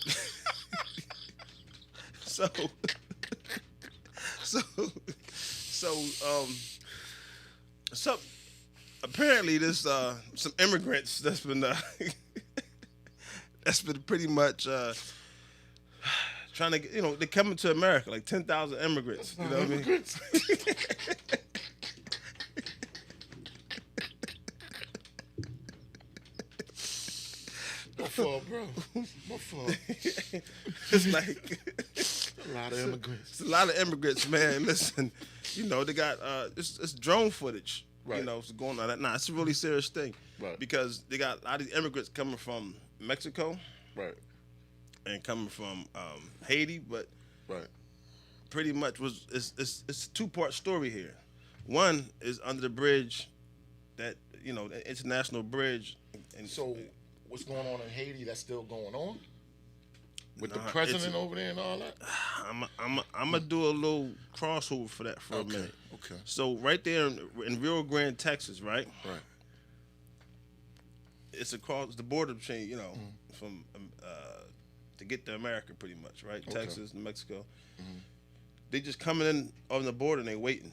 S3: so apparently there's some immigrants that's been pretty much trying to get, they're coming to America, like 10,000 immigrants. You know what I mean?
S2: My fault, bro. My fault.
S3: It's like
S2: A lot of immigrants.
S3: it's a lot of immigrants, man. Listen, they got it's drone footage.
S2: Right.
S3: It's going on. Nah, it's a really serious thing.
S2: Right.
S3: Because they got a lot of these immigrants coming from Mexico.
S2: Right.
S3: And coming from Haiti, but
S2: Right.
S3: pretty much it's a two-part story here. One is under the bridge, the international bridge. And
S2: So, what's going on in Haiti? That's still going on with the
S3: Nah,
S2: president over there and all that.
S3: I'm gonna do a little crossover for that for a minute.
S2: Okay.
S3: So right there in Rio Grande, Texas, right?
S2: Right.
S3: It's across the border between, from to get to America, pretty much, right?
S2: Okay.
S3: Texas and Mexico. They just coming in on the border and they waiting.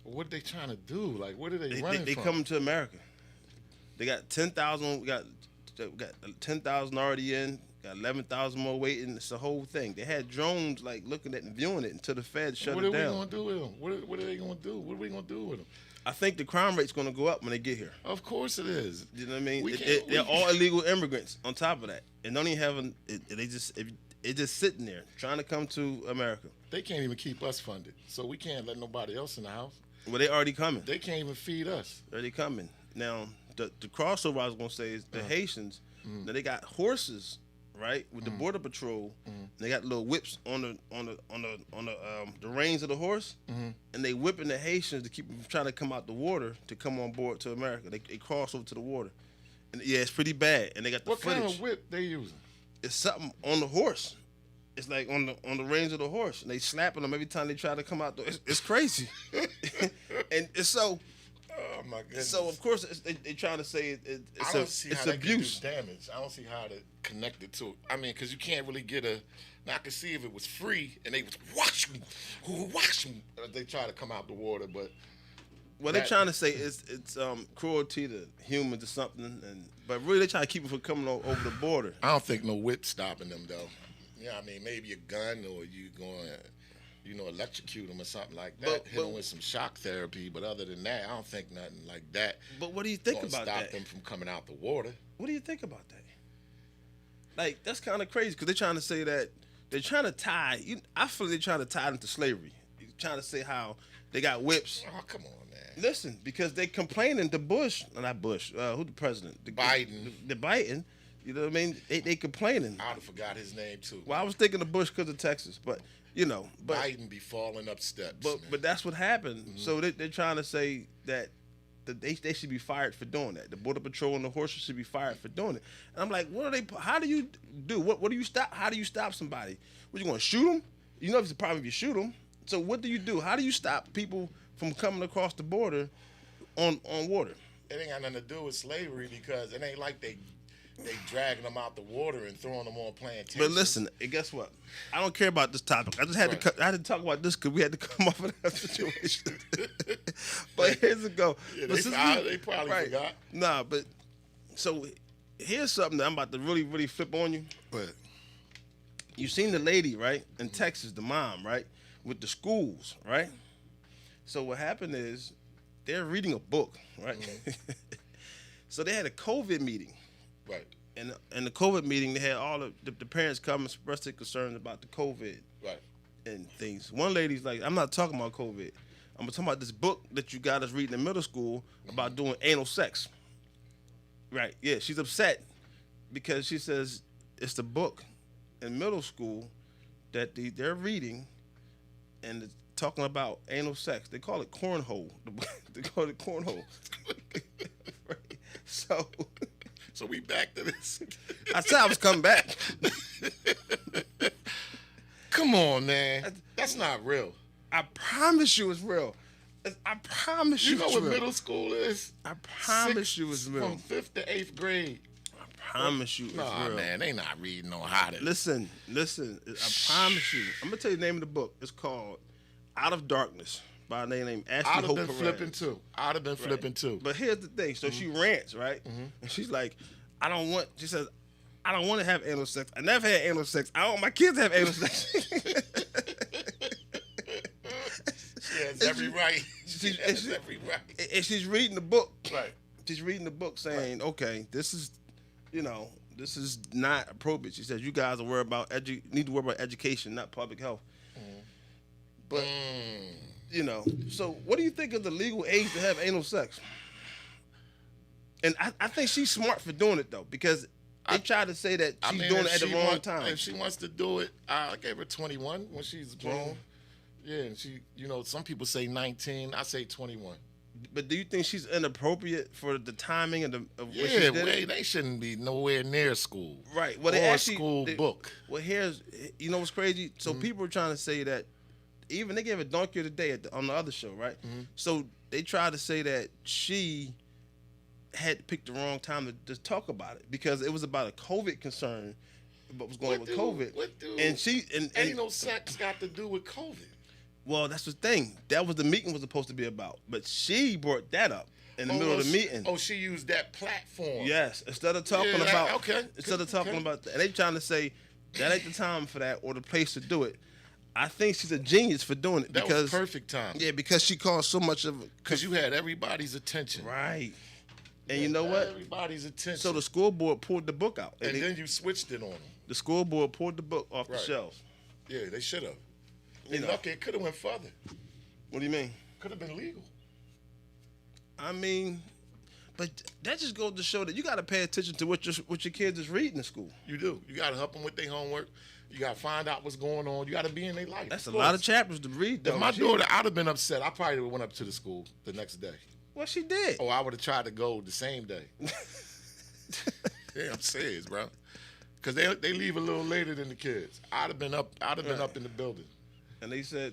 S2: What are they trying to do? Like, what are they
S3: They
S2: running from?
S3: coming to America. They got 10,000. We got 10,000 already in. Got 11,000 more waiting. It's the whole thing. They had drones like looking at and viewing it until the Fed shut
S2: What
S3: it
S2: are we
S3: down.
S2: going to do with them? What are they going to do? What are we going to do with them?
S3: I think the crime rate's going to go up when they get here.
S2: Of course it is.
S3: You know what I mean?
S2: We
S3: They're
S2: can't-
S3: all illegal immigrants on top of that, and don't even have it's just sitting there trying to come to America.
S2: They can't even keep us funded, so we can't let nobody else in the house.
S3: Well, they already coming.
S2: They can't even feed us.
S3: Already coming. Now, the crossover I was gonna say is the Haitians. Now they got horses, right, with the border patrol. They got little whips on the reins of the horse, and they whipping the Haitians to keep them from trying to come out the water to come on board to America. They cross over to the water, and yeah, it's pretty bad. And they got the
S2: What
S3: footage.
S2: kind of whip they using?
S3: It's something on the horse. It's like on the reins of the horse, and they slapping them every time they try to come out. It's crazy, and it's so.
S2: Oh my goodness.
S3: So of course they trying to say
S2: I don't see how
S3: it's
S2: that
S3: abuse.
S2: could do damage. I don't see how to connect it to. I mean, because you can't really get a. Now I can see if it was free and they was wash them. They try to come out the water, but
S3: What they're trying to say is it's cruelty to humans or something, but really they trying to keep them from coming over the border.
S2: I don't think no whip stopping them though. Yeah, I mean maybe a gun or you going, electrocute them or something like that. Hit them with some shock therapy, but other than that, I don't think nothing like that.
S3: But what do you think
S2: gonna
S3: about
S2: stop
S3: that?
S2: them from coming out the water.
S3: What do you think about that? Like that's kind of crazy because they're trying to say that they're trying to tie. I feel they're trying to tie them to slavery. They're trying to say how they got whips.
S2: Oh come on, man.
S3: Listen, because they complaining to Bush, not Bush. Who the president?
S2: Biden.
S3: The Biden. You know what I mean? They complaining.
S2: I'd have forgot his name too.
S3: Well, I was thinking of Bush because of Texas, but but
S2: Biden be falling up steps.
S3: but that's what happened. So they're trying to say that they should be fired for doing that. The border patrol and the horses should be fired for doing it. And I'm like, what are they? How do you do? What do you stop? How do you stop somebody? What, you going to shoot them? You know, it's a problem if you shoot them. So what do you do? How do you stop people from coming across the border on water?
S2: It ain't got nothing to do with slavery because it ain't like they dragging them out the water and throwing them on plantations.
S3: But listen, and guess what? I don't care about this topic. I just had
S2: Right.
S3: I had to talk about this because we had to come off of that situation. But here's the go.
S2: Yeah,
S3: But
S2: they probably forgot.
S3: Nah, but so here's something that I'm about to really, really flip on you.
S2: But
S3: You seen the lady, right, in Texas, the mom, right, with the schools, right? So what happened is they're reading a book, right? So they had a COVID meeting.
S2: right,
S3: And in the COVID meeting, they had all the parents come and express their concerns about the COVID.
S2: right.
S3: and things. One lady's like, I'm not talking about COVID. I'm talking about this book that you got us reading in middle school about doing anal sex. Right? Yeah, she's upset because she says it's the book in middle school that they're reading and it's talking about anal sex. They call it cornhole. They call it cornhole. Right? So
S2: we back to this.
S3: I said I was coming back.
S2: Come on, man. That's not real.
S3: I promise you it's real. I promise you
S2: You know
S3: it's
S2: what
S3: real.
S2: middle school is?
S3: I promise you it's real.
S2: From 5th to 8th grade.
S3: I promise you it's
S2: Nah,
S3: real.
S2: man, they not reading on how to.
S3: Listen. I promise you. I'm gonna tell you the name of the book. It's called Out of Darkness by a lady named Ashley
S2: I'd have
S3: Hope
S2: been
S3: Perez.
S2: flipping too. I'd have been flipping too.
S3: But here's the thing. So she rants, right? And she's like, she says, I don't want to have anal sex. I never had anal sex. I don't want my kids to have anal sex.
S2: She has every right. She has every right.
S3: And she's reading the book.
S2: Right.
S3: She's reading the book saying, okay, this is not appropriate. She says, you guys are worried about need to worry about education, not public health. But, so what do you think of the legal age to have anal sex? And I think she's smart for doing it, though, because they try to say that she's doing it at the wrong time.
S2: If she wants to do it, I gave her 21 when she's grown. Yeah, and she, some people say 19. I say 21.
S3: But do you think she's inappropriate for the timing of what she
S2: Yeah,
S3: did?
S2: they shouldn't be nowhere near school.
S3: Right. Well,
S2: or school book.
S3: Well, you know what's crazy? So people are trying to say that even they gave a donkey of the day on the other show, right? So they tried to say that she had picked the wrong time to talk about it because it was about a COVID concern, what was going on with COVID.
S2: Ain't no sex got to do with COVID.
S3: Well, that's the thing. That was the meeting was supposed to be about, but she brought that up in the middle of the meeting.
S2: Oh, she used that platform.
S3: Yes, instead of talking about that, and they trying to say that ain't the time for that or the place to do it. I think she's a genius for doing it
S2: That was perfect time.
S3: Yeah, because she caused so much of
S2: because you had everybody's attention.
S3: Right. And you know what?
S2: Everybody's attention.
S3: So the school board pulled the book out,
S2: and then you switched it on them.
S3: The school board pulled the book off the shelves.
S2: Yeah, they should have. Lucky it could have went further.
S3: What do you mean?
S2: Could have been legal.
S3: I mean, but that just goes to show that you got to pay attention to what your kids is reading in school.
S2: You do. You got to help them with their homework. You got to find out what's going on. You got to be in their life.
S3: That's a lot of chapters to read, though.
S2: If my daughter, I'd have been upset. I probably would have went up to the school the next day.
S3: Well, she did.
S2: Oh, I would have tried to go the same day. Yeah, I'm serious, bro. Because they leave a little later than the kids. I'd have been up. Been up in the building.
S3: And they said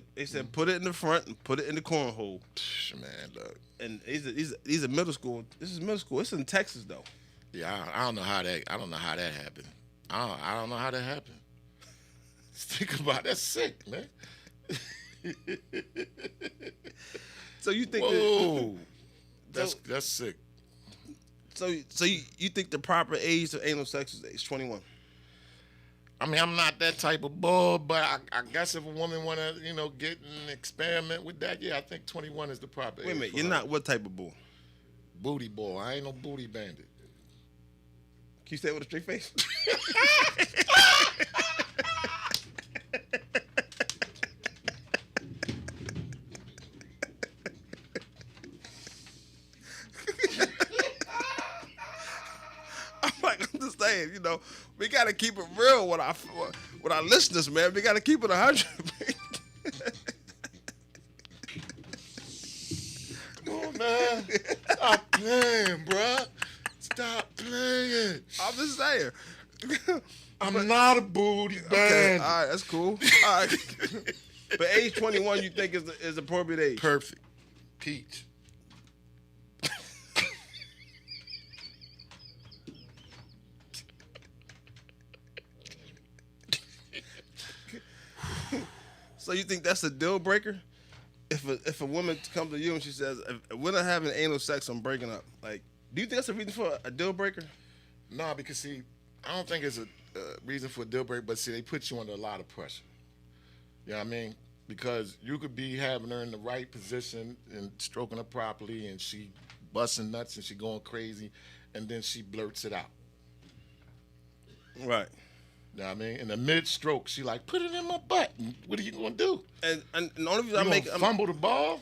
S3: put it in the front and put it in the cornhole.
S2: Man, look.
S3: And these are middle school. This is middle school. It's in Texas though.
S2: Yeah, I don't know how that. I don't know how that happened. I don't know how that happened. Think about it. That's sick, man.
S3: So you think?
S2: Whoa, that's sick.
S3: So you think the proper age of anal sex is age 21?
S2: I mean, I'm not that type of bull, but I guess if a woman want to, get and experiment with that, yeah, I think 21 is the proper age.
S3: Wait a minute, you're not what type of bull?
S2: Booty bull. I ain't no booty bandit.
S3: Can you say it with a straight face? I'm just saying, we got to keep it real with our listeners, man. We got to keep it 100.
S2: Come on, man. Stop playing, bruh. Stop playing.
S3: I'm just saying.
S2: I'm not a booty bandit.
S3: Okay, all right, that's cool. All right. But age 21, you think is appropriate age?
S2: Perfect. Peach.
S3: So you think that's a deal breaker? If a woman comes to you and she says, if we're not having anal sex, I'm breaking up. Like, do you think that's a reason for a deal breaker?
S2: Nah, because see, I don't think it's a reason for a deal breaker, but see, they put you under a lot of pressure. You know what I mean? Because you could be having her in the right position and stroking her properly, and she busting nuts and she going crazy, and then she blurts it out.
S3: Right.
S2: Know what I mean? In the mid-stroke, she like, put it in my butt. And what are you going to do?
S3: And the only reason
S2: I'm fumble the ball?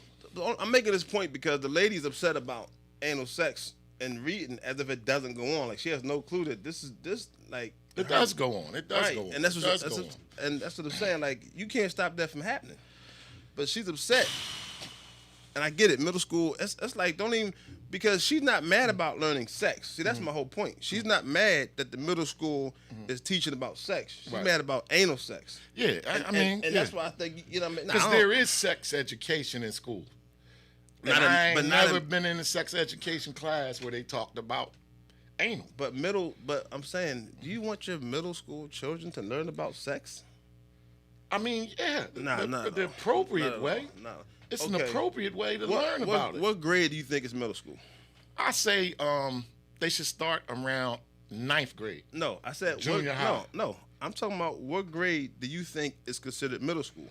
S3: I'm making this point because the lady's upset about anal sex and reading as if it doesn't go on. Like, she has no clue that this like...
S2: It does go on. It does go on.
S3: And that's what I'm saying. Like, you can't stop that from happening. But she's upset. And I get it. Middle school, it's like, don't even... Because she's not mad about learning sex. See, that's my whole point. She's not mad that the middle school is teaching about sex. She's mad about anal sex.
S2: Yeah, I mean...
S3: And that's why I think, you know what I mean?
S2: Because there is sex education in school. I ain't never been in a sex education class where they talked about anal.
S3: But I'm saying, do you want your middle school children to learn about sex?
S2: I mean, yeah. The appropriate way.
S3: No.
S2: It's an appropriate way to learn about it.
S3: What grade do you think is middle school?
S2: I say they should start around 9th grade.
S3: No, I said
S2: junior high.
S3: No, I'm talking about what grade do you think is considered middle school?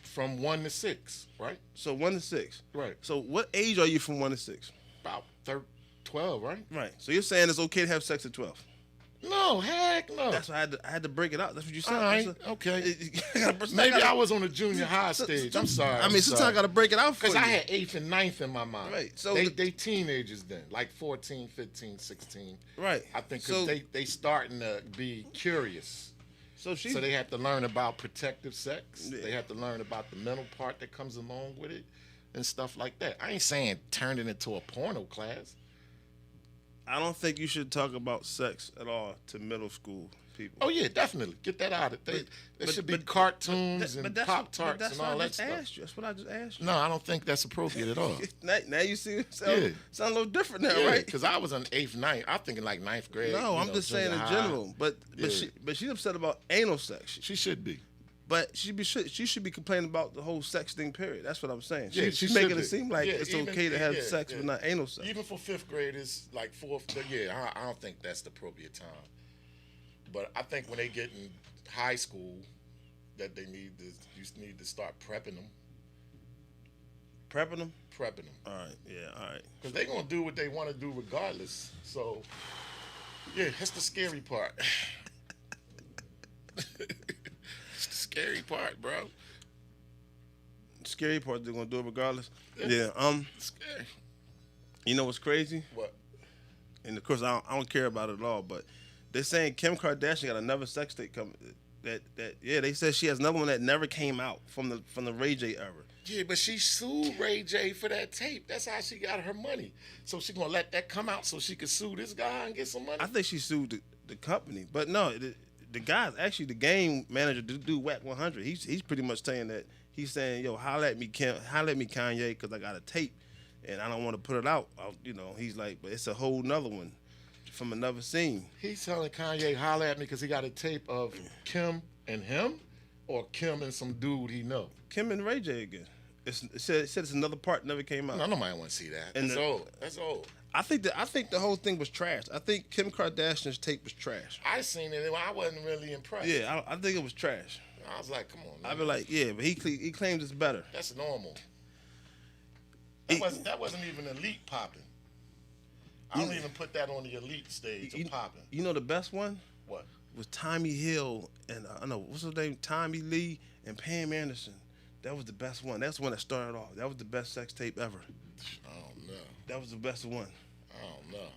S2: From 1 to 6, right?
S3: So 1 to 6.
S2: Right.
S3: So what age are you from 1 to 6?
S2: About 12, right?
S3: Right. So you're saying it's okay to have sex at 12?
S2: No, heck no.
S3: That's why I had to break it out. That's what you said.
S2: All right, okay. Maybe I was on the junior high stage. I'm sorry.
S3: I mean, sometimes I got to break it out for you.
S2: Because I had 8th and 9th in my mind.
S3: Right. So
S2: they teenagers then, like 14, 15, 16.
S3: Right.
S2: I think because they starting to be curious. So they have to learn about protective sex. Yeah. They have to learn about the mental part that comes along with it and stuff like that. I ain't saying turn it into a porno class.
S3: I don't think you should talk about sex at all to middle school people.
S2: Oh yeah, definitely. Get that out of it. There should be cartoons and Pop-Tarts and all that stuff.
S3: That's what I just asked you.
S2: No, I don't think that's appropriate at all.
S3: Now you see it sound a little different now, right?
S2: Because I was in 8th, 9th. I'm thinking like 9th grade.
S3: No, I'm just saying in general. But she's upset about anal sex.
S2: She should be.
S3: But she should be complaining about the whole sex thing, period. That's what I'm saying. She's
S2: making
S3: it seem like it's okay to have sex, but not anal sex.
S2: Even for 5th graders, like 4th, I don't think that's the appropriate time. But I think when they get in high school, that you need to start prepping them.
S3: Prepping them?
S2: Prepping them.
S3: All right.
S2: Because they're going to do what they want to do regardless. So, yeah, that's the scary part. Scary part, bro.
S3: Scary part, they're gonna do it regardless. Yeah.
S2: Scary.
S3: You know what's crazy?
S2: What?
S3: And of course, I don't care about it at all. But they're saying Kim Kardashian got another sex tape coming. They said she has another one that never came out from the Ray J era.
S2: Yeah, but she sued Ray J for that tape. That's how she got her money. So she gonna let that come out so she could sue this guy and get some money.
S3: I think she sued the company, but no. The guy's actually the game manager to do Whack 100. He's pretty much saying that he's saying, yo, holla at me Kanye, because I got a tape and I don't want to put it out. He's like, but it's a whole nother one from another scene.
S2: He's telling Kanye, holla at me because he got a tape of Kim and him, or Kim and some dude he know.
S3: Kim and Ray J again. It said it's another part never came out.
S2: No, nobody want to see that. That's old.
S3: I think the whole thing was trash. I think Kim Kardashian's tape was trash.
S2: I seen it and I wasn't really impressed.
S3: Yeah, I think it was trash.
S2: I was like, come on, man.
S3: I'd be like, yeah, but he claims it's better.
S2: That's normal. That wasn't even elite popping. I don't even put that on the elite stage of popping.
S3: You know the best one?
S2: What?
S3: Was Tommy Hill and I don't know what's her name, Tommy Lee and Pam Anderson. That was the best one. That's the one that started off. That was the best sex tape ever.
S2: I don't know.
S3: That was the best one.
S2: I don't know.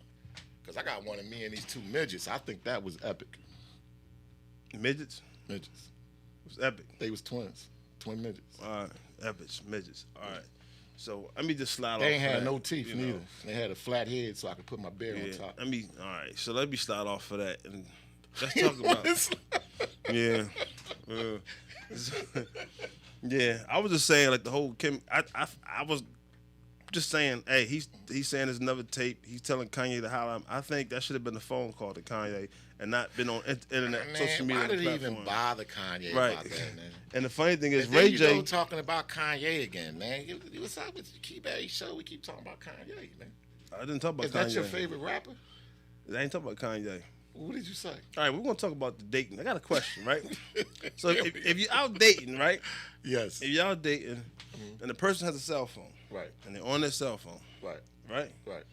S2: Because I got one of me and these two midgets. I think that was epic.
S3: Midgets?
S2: Midgets.
S3: It was epic.
S2: They was twins. Twin midgets.
S3: All right. Epics. Midgets. All right. So let me just slide off.
S2: They ain't had no teeth neither. They had a flat head so I could put my bear on top.
S3: All right. So let me slide off for that. And let's talk about Yeah. Yeah. I was just saying, like, the whole Kim, I was just saying, hey, he's saying there's another tape. He's telling Kanye to holler. I think that should have been a phone call to Kanye and not been on internet, social media.
S2: Why did he even bother Kanye about that, man?
S3: And the funny thing is,
S2: and
S3: Ray J.
S2: You talking about Kanye again, man. What's up with every show? We keep talking about Kanye, man.
S3: I didn't talk about Kanye.
S2: Is that your favorite rapper?
S3: I ain't talking about Kanye.
S2: What did you say?
S3: All right, we're going to talk about the dating. I got a question, right? So if you're out dating, right?
S2: Yes.
S3: If you're out dating and the person has a cell phone.
S2: Right.
S3: And they're on their cell phone.
S2: Right.
S3: Right?
S2: Right.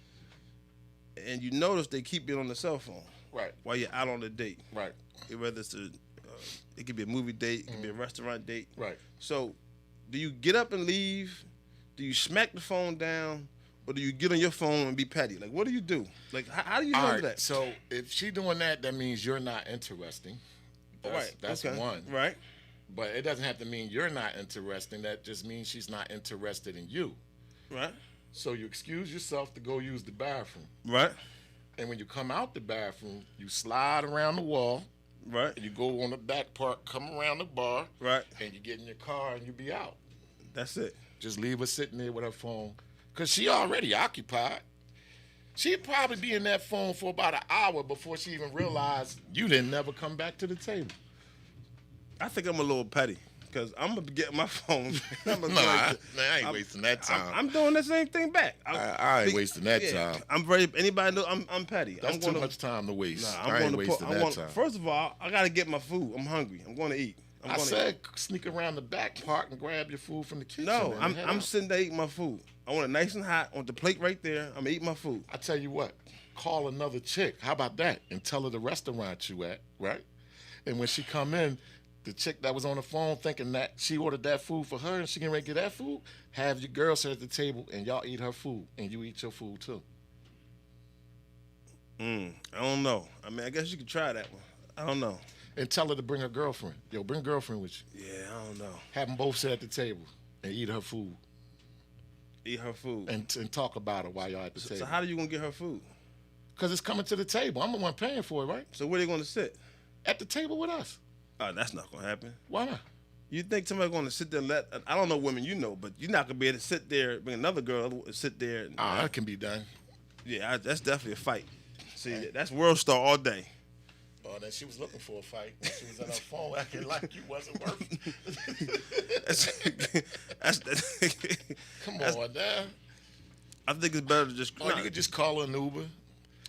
S3: And you notice they keep being on the cell phone.
S2: Right.
S3: while you're out on a date.
S2: Right.
S3: Whether it's it could be a movie date, it could be a restaurant date.
S2: Right.
S3: So, do you get up and leave? Do you smack the phone down? Or do you get on your phone and be petty? Like, what do you do? Like, how do you handle that?
S2: So, if she doing that, that means you're not interesting. That's
S3: okay.
S2: one.
S3: Right.
S2: But it doesn't have to mean you're not interesting. That just means she's not interested in you.
S3: Right.
S2: So you excuse yourself to go use the bathroom.
S3: Right.
S2: And when you come out the bathroom, you slide around the wall.
S3: Right.
S2: And you go on the back part, come around the bar.
S3: Right.
S2: And you get in your car and you be out.
S3: That's it.
S2: Just leave her sitting there with her phone. Because she already occupied. She'd probably be in that phone for about an hour before she even realized you didn't never come back to the table.
S3: I think I'm a little petty. Because I'm going to get my phone.
S2: I ain't wasting that time.
S3: I'm doing the same thing back.
S2: I ain't wasting that time.
S3: Anybody know I'm petty.
S2: That's too much time to waste.
S3: Nah,
S2: I ain't wasting that time.
S3: First of all, I got to get my food. I'm hungry. I'm going to eat.
S2: I said sneak around the back part and grab your food from the kitchen.
S3: No, I'm sitting there eating my food. I want it nice and hot. I want the plate right there. I'm going to eat my food.
S2: I tell you what, call another chick. How about that? And tell her the restaurant you at, right? And when she come in, the chick that was on the phone thinking that she ordered that food for her and she can ready to get that food, have your girl sit at the table and y'all eat her food and you eat your food too.
S3: I don't know. I mean, I guess you could try that one. I don't know.
S2: And tell her to bring her girlfriend. Yo, bring a girlfriend with you.
S3: Yeah, I don't know.
S2: Have them both sit at the table and eat her food.
S3: Eat her food.
S2: And talk about her while y'all at the table.
S3: So how do you going to get her food?
S2: Because it's coming to the table. I'm the one paying for it, right?
S3: So where they going to sit?
S2: At the table with us.
S3: Oh, that's not going to happen.
S2: Why not?
S3: You think somebody's going to sit there and I don't know women you know, but you're not going to be able to sit there, bring another girl, sit there.
S2: That can be done.
S3: Yeah, that's definitely a fight. See, that's World Star all day.
S2: Oh, then she was looking for a fight. She was on her phone acting like you wasn't working. Come on, now.
S3: I think it's better to just.
S2: Or you could just call her an Uber.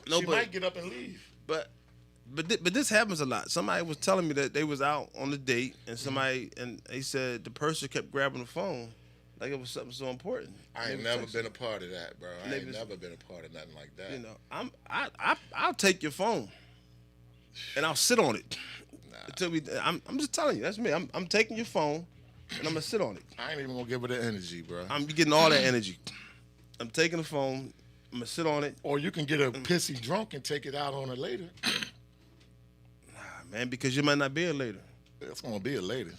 S2: She might get up and leave.
S3: But this happens a lot. Somebody was telling me that they was out on a date and and they said the person kept grabbing the phone like it was something so important.
S2: I ain't never been a part of that, bro. I ain't never been a part of nothing like that.
S3: You know, I'll take your phone and I'll sit on it until I'm just telling you, that's me. I'm taking your phone and I'm gonna sit on it.
S2: I ain't even gonna give her the energy, bro.
S3: I'm getting all that energy. I'm taking the phone. I'm gonna sit on it.
S2: Or you can get her pissy drunk and take it out on her later.
S3: Nah, man, because you might not be here later.
S2: It's gonna be a later.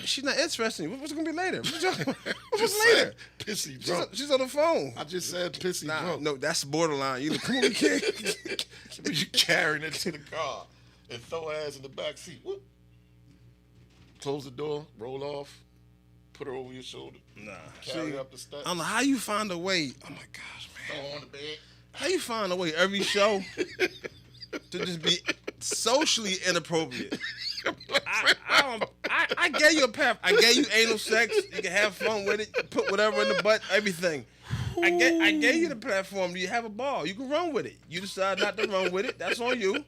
S3: She's not interested in you. What's gonna be later? What's
S2: later? Pissy drunk.
S3: She's on the phone.
S2: I just said pissy drunk.
S3: No, that's borderline. You come on, you can't.
S2: You carrying it to the car and throw her ass in the back seat. Whoop. Close the door, roll off, put her over your shoulder.
S3: Nah.
S2: Carry her up the steps.
S3: I don't know how you find a way. Oh my gosh, man.
S2: Throw her on the bed.
S3: How you find a way every show to just be socially inappropriate? I gave you a path. I gave you anal sex. You can have fun with it. Put whatever in the butt. Everything. I gave you the platform. You have a ball. You can run with it. You decide not to run with it. That's on you.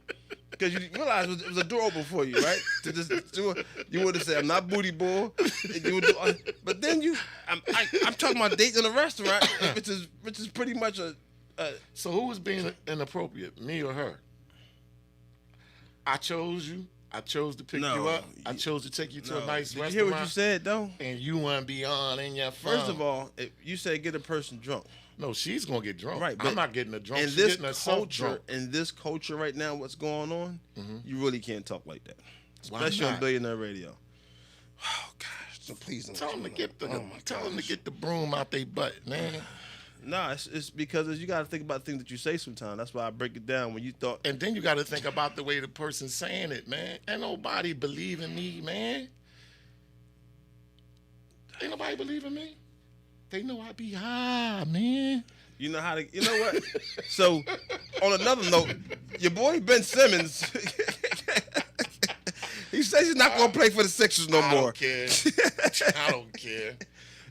S3: Because you realize it was a door open for you, right? To just do it. You would have said, "I'm not booty bull." You would do, but then I'm talking about dates in a restaurant, which is pretty much a.
S2: So who was being inappropriate, me or her? I chose you. I chose to pick you up. I chose to take you to a nice restaurant.
S3: Did you hear what you said, though?
S2: And you want to be on in your phone.
S3: First of all, if you said get a person drunk.
S2: No, she's going to get drunk.
S3: Right,
S2: I'm not getting her drunk.
S3: She's getting herself drunk. In this culture right now, what's going on, you really can't talk like that. Especially on Billionaire Radio. Oh, gosh. So please don't.
S2: Tell them to get the broom out their butt, man.
S3: Nah, it's because you got to think about things that you say sometimes. That's why I break it down when you thought.
S2: And then you got to think about the way the person's saying it, man. Ain't nobody believing me, man. Ain't nobody believing me. They know I be high, man.
S3: You know how to. You know what? So, on another note, your boy Ben Simmons, he says he's not gonna play for the Sixers no more.
S2: I don't care.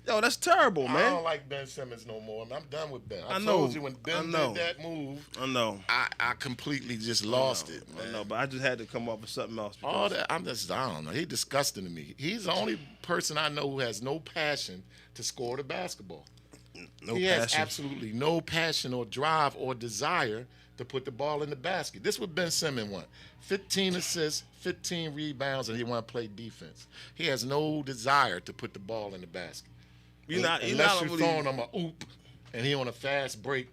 S3: Yo, that's terrible, man.
S2: I don't like Ben Simmons no more. I'm done with Ben. I told you when Ben did that move.
S3: I know.
S2: I completely just lost it, man.
S3: I know, but I just had to come up with something else.
S2: All that, I don't know. He's disgusting to me. He's the only person I know who has no passion to score the basketball. He has absolutely no passion or drive or desire to put the ball in the basket. This is what Ben Simmons want. 15 assists, 15 rebounds, and he want to play defense. He has no desire to put the ball in the basket. Unless you're throwing him a oop, and he on a fast break,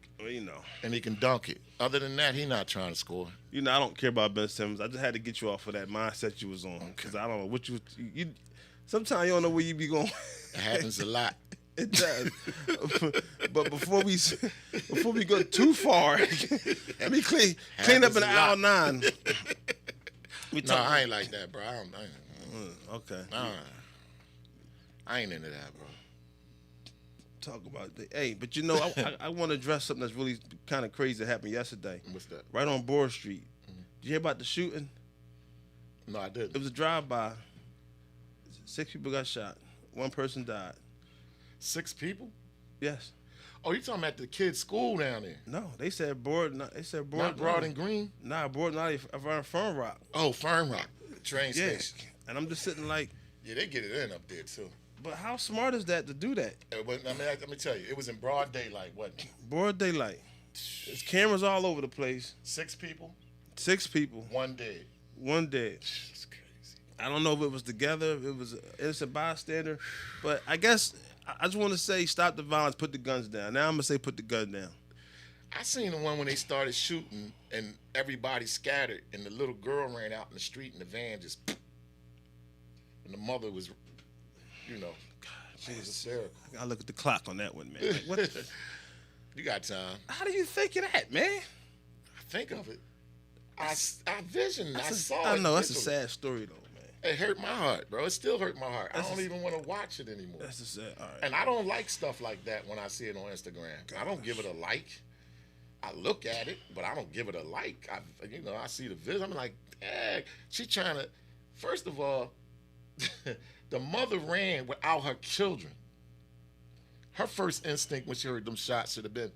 S2: and he can dunk it. Other than that, he not trying to score.
S3: I don't care about Ben Simmons. I just had to get you off of that mindset you was on, because I don't know what you sometimes you don't know where you be going.
S2: It happens a lot.
S3: It does. But before we go too far, let me clean up in aisle 9.
S2: I ain't like that, bro.
S3: Okay.
S2: I ain't into that, bro.
S3: Talk about that. Hey, but I want to address something that's really kind of crazy that happened yesterday.
S2: What's that?
S3: Right on Broad Street. Mm-hmm. Did you hear about the shooting?
S2: No, I didn't.
S3: It was a drive-by. 6 people got shot. 1 person died.
S2: 6 people?
S3: Yes.
S2: Oh, you talking about the kids' school down there?
S3: No, they said Broad. Not
S2: Broad and Green?
S3: Nah, Broad, not around Fern Rock.
S2: Oh, Fern Rock. Train station.
S3: And I'm just sitting like...
S2: Yeah, they get it in up there, too.
S3: But how smart is that to do that?
S2: Let me tell you, it was in broad daylight, wasn't it?
S3: Broad daylight. There's cameras all over the place.
S2: 6 people?
S3: 6 people.
S2: 1 dead.
S3: 1 dead. It's crazy. I don't know if it was together, if it was an innocent bystander, but I guess I just want to say stop the violence, put the guns down. Now I'm going to say put the gun down.
S2: I seen the one when they started shooting and everybody scattered and the little girl ran out in the street and the van just... And the mother was... She was hysterical.
S3: I gotta look at the clock on that one, man. What the...
S2: You got time.
S3: How do you think of that, man?
S2: I think of it. I visioned. I saw it.
S3: I know, that's a sad story, though, man.
S2: It hurt my heart, bro. It still hurt my heart. I don't even want to watch it anymore.
S3: That's a sad, all right.
S2: And I don't like stuff like that when I see it on Instagram. Gosh. I don't give it a like. I look at it, but I don't give it a like. I see the vision. I'm like, dang, she trying to... First of all... The mother ran without her children. Her first instinct when she heard them shots should have been,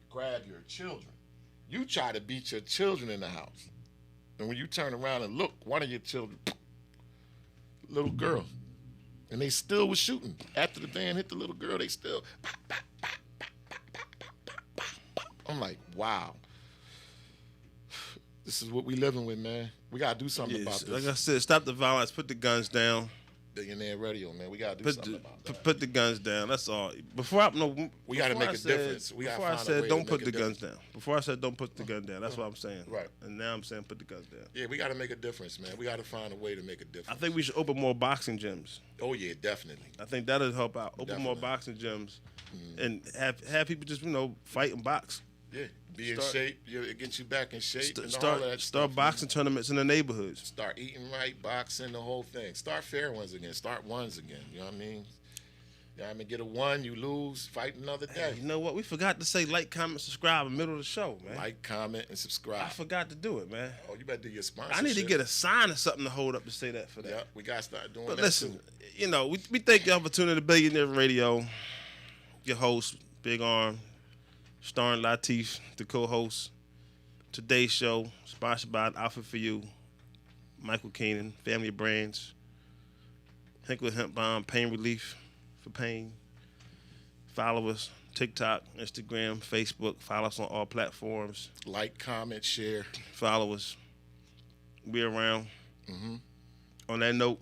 S2: grab your children. You try to beat your children in the house. And when you turn around and look, one of your children, little girl. And they still was shooting. After the van hit the little girl, they still, pop, pop, pop, pop, pop, pop, pop, pop, pop. I'm like, wow. This is what we living with, man. We got to do something about this.
S3: Like I said, stop the violence, put the guns down.
S2: Billionaire Radio, man. We got to do something about that.
S3: Put the guns down. That's all.
S2: We got to make a difference.
S3: Before I said don't put the guns down. Before I said don't put the gun down. That's what I'm saying.
S2: Right.
S3: And now I'm saying put the guns down.
S2: Yeah, we got to make a difference, man. We got to find a way to make a difference.
S3: I think we should open more boxing gyms.
S2: Oh, yeah, definitely.
S3: I think that'll help out. Open more boxing gyms and have people just, fight and box.
S2: Yeah, be in shape. It gets you back in shape.
S3: Start boxing tournaments in the neighborhoods.
S2: Start eating right, boxing, the whole thing. Start fair ones again. Start ones again. You know what I mean? Get a 1, you lose, fight another day.
S3: Hey, you know what? We forgot to say like, comment, subscribe in the middle of the show, man.
S2: Like, comment, and subscribe.
S3: I forgot to do it, man.
S2: Oh, you better do your sponsorship.
S3: I need to get a sign or something to hold up to say that for that.
S2: Yeah, we got to start doing that.
S3: But listen, we thank y'all for tuning to Billionaire Radio. Your host, Big Arm. Starring Latif, the co-host. Today's show, sponsored by Outfit for You, Michael Keenan, Family Brands, Hinkler Hemp Balm, Pain Relief for pain. Follow us, TikTok, Instagram, Facebook. Follow us on all platforms.
S2: Like, comment, share.
S3: Follow us. We're around. On that note,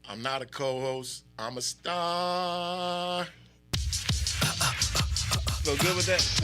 S2: I'm not a co-host. I'm a star.
S3: So good with that?